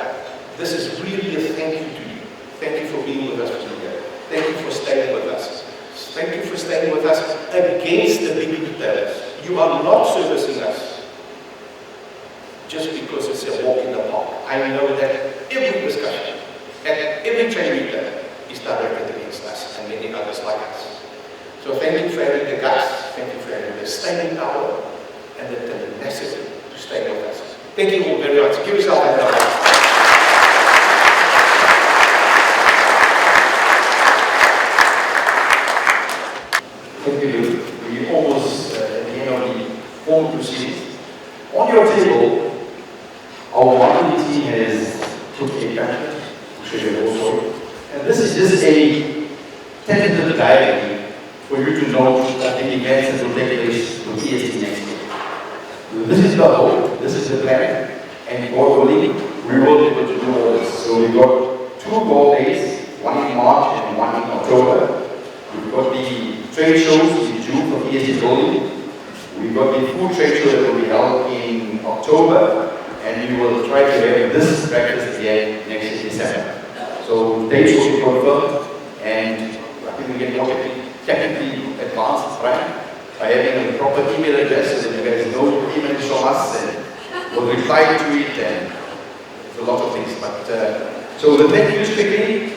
this is really a thank you to you. Thank you for being with us today. Thank you for staying with us. Thank you for staying with us against the big retailers. You are not servicing us just because it's a walk in the park. I know that every discussion at every trade retailer is directed against us and many others like us. So thank you for having the guts, thank you for having the staying power and the tenacity to stay with us. Thank you all very much. Give yourself a hand up. Thank you, Luke. We're almost at the end of the formal proceedings. On your table, our marketing team has took a pamphlet, which is also, and this is just a tentative diary for you to know that the events that will take place with EST next year. This is the hope, this is the plan, and God willing, we will be able to do all this. So we've got 2 goal days, one in March and one in October. We've got the trade shows in June from EST building. We've got the food trade show that will be held in October, and we will try to have this practice again next year, December. So dates will be confirmed, and I think we get more technically advanced, right? By having a proper email address so that you guys know emails from us and will reply to it, and it's a lot of things. But so the thank yous quickly.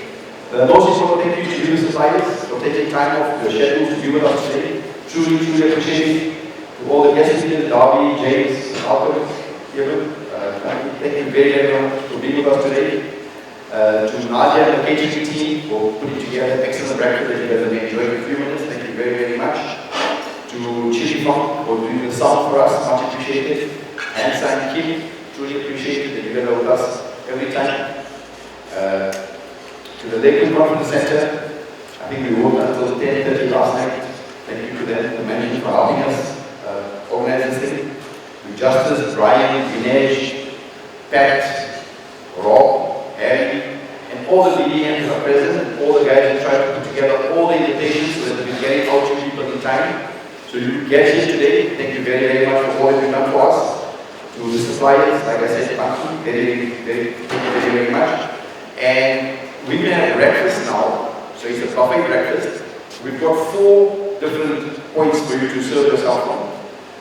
The most important thank you to you, suppliers, for taking time off your schedule to be with us today. Truly, truly appreciate it. To all the guest speakers, Darby, James, Malcolm, Kevin, thank you very, very much for being with us today. To Nadia and the catering team for putting together an excellent breakfast that you guys have enjoyed in a few minutes. Thank you very, very much. To Chili Fong for doing the sound for us, much appreciated. And Sam Kim, truly appreciated that you guys are with us every time. To the Lakewood Conference Center, I think we worked until 10:30 last night. Thank you to them, the management, for helping us organize this thing. To Justice, Brian, Dinesh, Pat, Rob, Harry, and all the BDMs are present, and all the guys who tried to put together all the invitations so that we can get it out to people in time. So you get here today. Thank you very, very much for all that you've done for us. To the suppliers, like I said, thank you very, very much. And we're going to have breakfast now, so it's a buffet breakfast. We've got 4 different points for you to serve yourself on.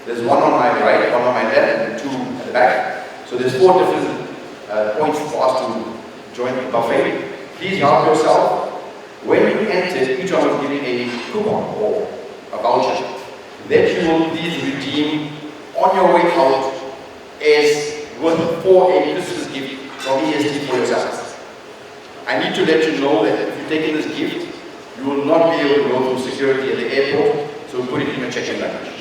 There's one on my right, one on my left, and 2 at the back. So there's 4 different points for us to join the buffet. Please help yourself. When you enter, each one is giving a coupon or a voucher that you will please redeem on your way out as worth for a Christmas gift from EST for yourselves. I need to let you know that if you're taking this gift, you will not be able to go through security at the airport, so put it in your check-in luggage.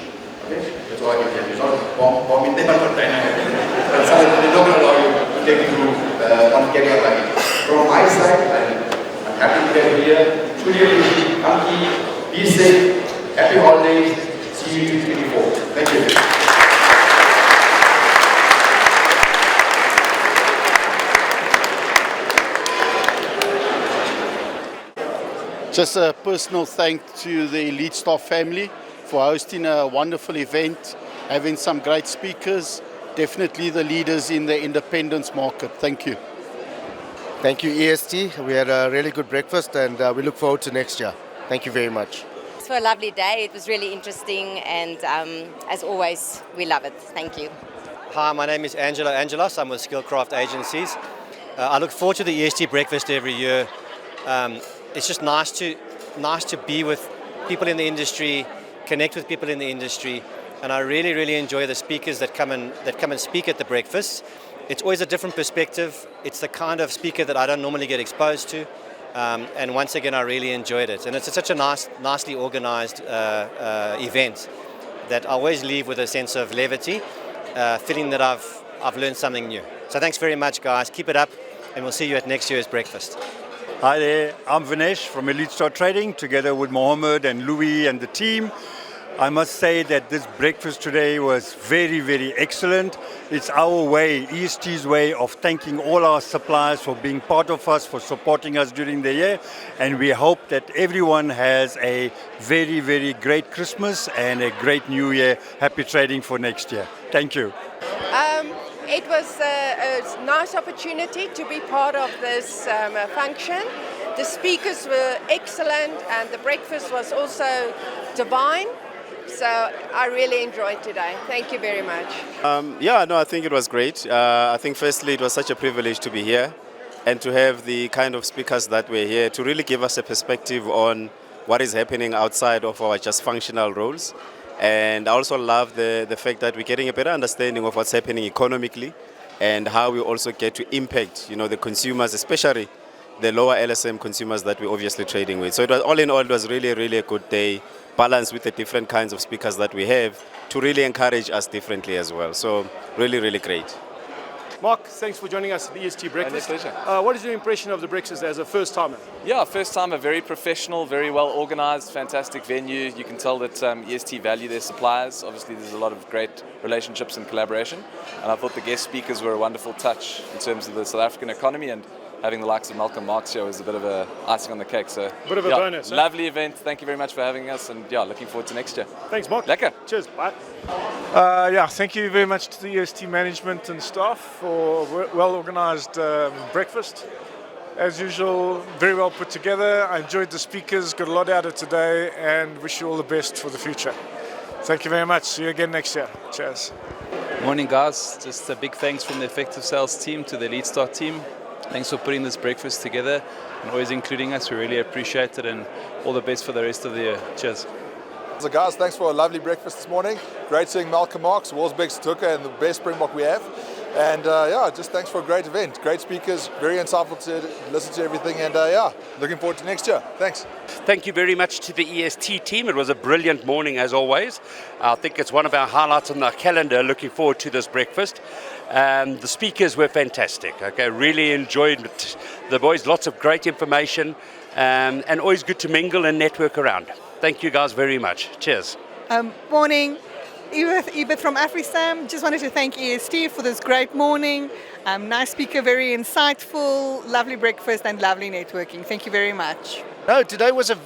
Okay? That's all I can tell you. It's not a bomb in there, but they're not going to allow you to take it through on carry-on luggage. From my side, I'm happy to be here. Truly appreciate Anki. Be safe. Happy holidays. See you in 2024. Thank you. Just a personal thanks to the Elite Staff family for hosting a wonderful event, having some great speakers, definitely the leaders in the independence market. Thank you. Thank you, EST. We had a really good breakfast and we look forward to next year. Thank you very much. It's for a lovely day. It was really interesting and as always, we love it. Thank you. Hi, my name is Angelo Angelos. I'm with Skillcraft Agencies. I look forward to the EST breakfast every year. It's just nice to be with people in the industry, connect with people in the industry, and I really enjoy the speakers that come and speak at the breakfast. It's always a different perspective. It's the kind of speaker that I don't normally get exposed to, and once again I really enjoyed it. And it's such a nicely organized event that I always leave with a sense of levity, feeling that I've learned something new. So thanks very much, guys. Keep it up, and we'll see you at next year's breakfast. Hi there, I'm Vinesh from Elite Star Trading, together with Mohammed and Louis and the team. I must say that this breakfast today was very excellent. It's our way, EST's way of thanking all our suppliers for being part of us, for supporting us during the year. And we hope that everyone has a very great Christmas and a great New Year. Happy trading for next year. Thank you. It was a nice opportunity to be part of this function. The speakers were excellent and the breakfast was also divine. So I really enjoyed today. Thank you very much. I think it was great. I think firstly it was such a privilege to be here and to have the kind of speakers that were here to really give us a perspective on what is happening outside of our just functional roles. And I also love the fact that we're getting a better understanding of what's happening economically and how we also get to impact, the consumers, especially the lower LSM consumers that we're obviously trading with. So it was, all in all, it was really a good day, balanced with the different kinds of speakers that we have to really encourage us differently as well. So really great. Mark, thanks for joining us at the EST breakfast. My pleasure. What is your impression of the breakfast as a first timer? Yeah, first timer, very professional, very well organized, fantastic venue. You can tell that EST value their suppliers. Obviously, there's a lot of great relationships and collaboration. And I thought the guest speakers were a wonderful touch in terms of the South African economy, and having the likes of Malcolm Marx here was a bit of a icing on the cake. So, bit of a bonus. Lovely event. Thank you very much for having us, and looking forward to next year. Thanks, Mark. Lekker. Cheers. Bye. Thank you very much to the EST management and staff for well-organized breakfast. As usual, very well put together. I enjoyed the speakers, got a lot out of today, and wish you all the best for the future. Thank you very much. See you again next year. Cheers. Morning, guys. Just a big thanks from the Effective Sales team to the Elite Star team. Thanks for putting this breakfast together and always including us. We really appreciate it, and all the best for the rest of the year. Cheers. So guys, thanks for a lovely breakfast this morning. Great seeing Malcolm Marx, world's biggest hooker and the best Springbok we have. And just thanks for a great event. Great speakers, very insightful to listen to everything, and looking forward to next year. Thanks. Thank you very much to the EST team. It was a brilliant morning as always. I think it's one of our highlights on our calendar, looking forward to this breakfast. The speakers were fantastic. Okay, really enjoyed it. The boys, lots of great information, and always good to mingle and network around. Thank you guys very much. Cheers. Morning. Ebert from AfriSam. Just wanted to thank EST for this great morning. Nice speaker, very insightful, lovely breakfast and lovely networking. Thank you very much. No, today was an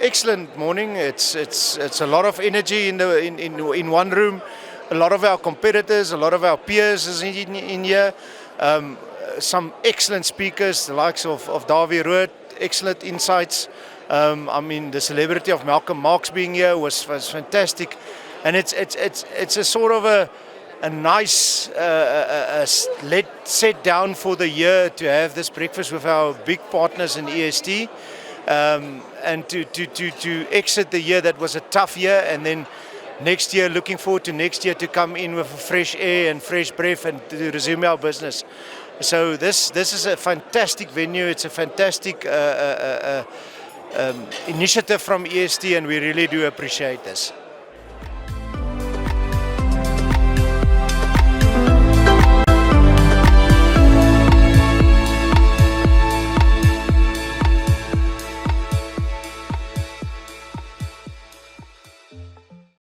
excellent morning. It's a lot of energy in one room. A lot of our competitors, a lot of our peers is in here. Some excellent speakers, the likes of Davie Rood, excellent insights. The celebrity of Malcolm Marx being here was fantastic. And it's a sort of a nice set down for the year to have this breakfast with our big partners in EST, and to exit the year that was a tough year, and then next year, looking forward to next year to come in with fresh air and fresh breath and to resume our business. So this is a fantastic venue. It's a fantastic initiative from EST, and we really do appreciate this.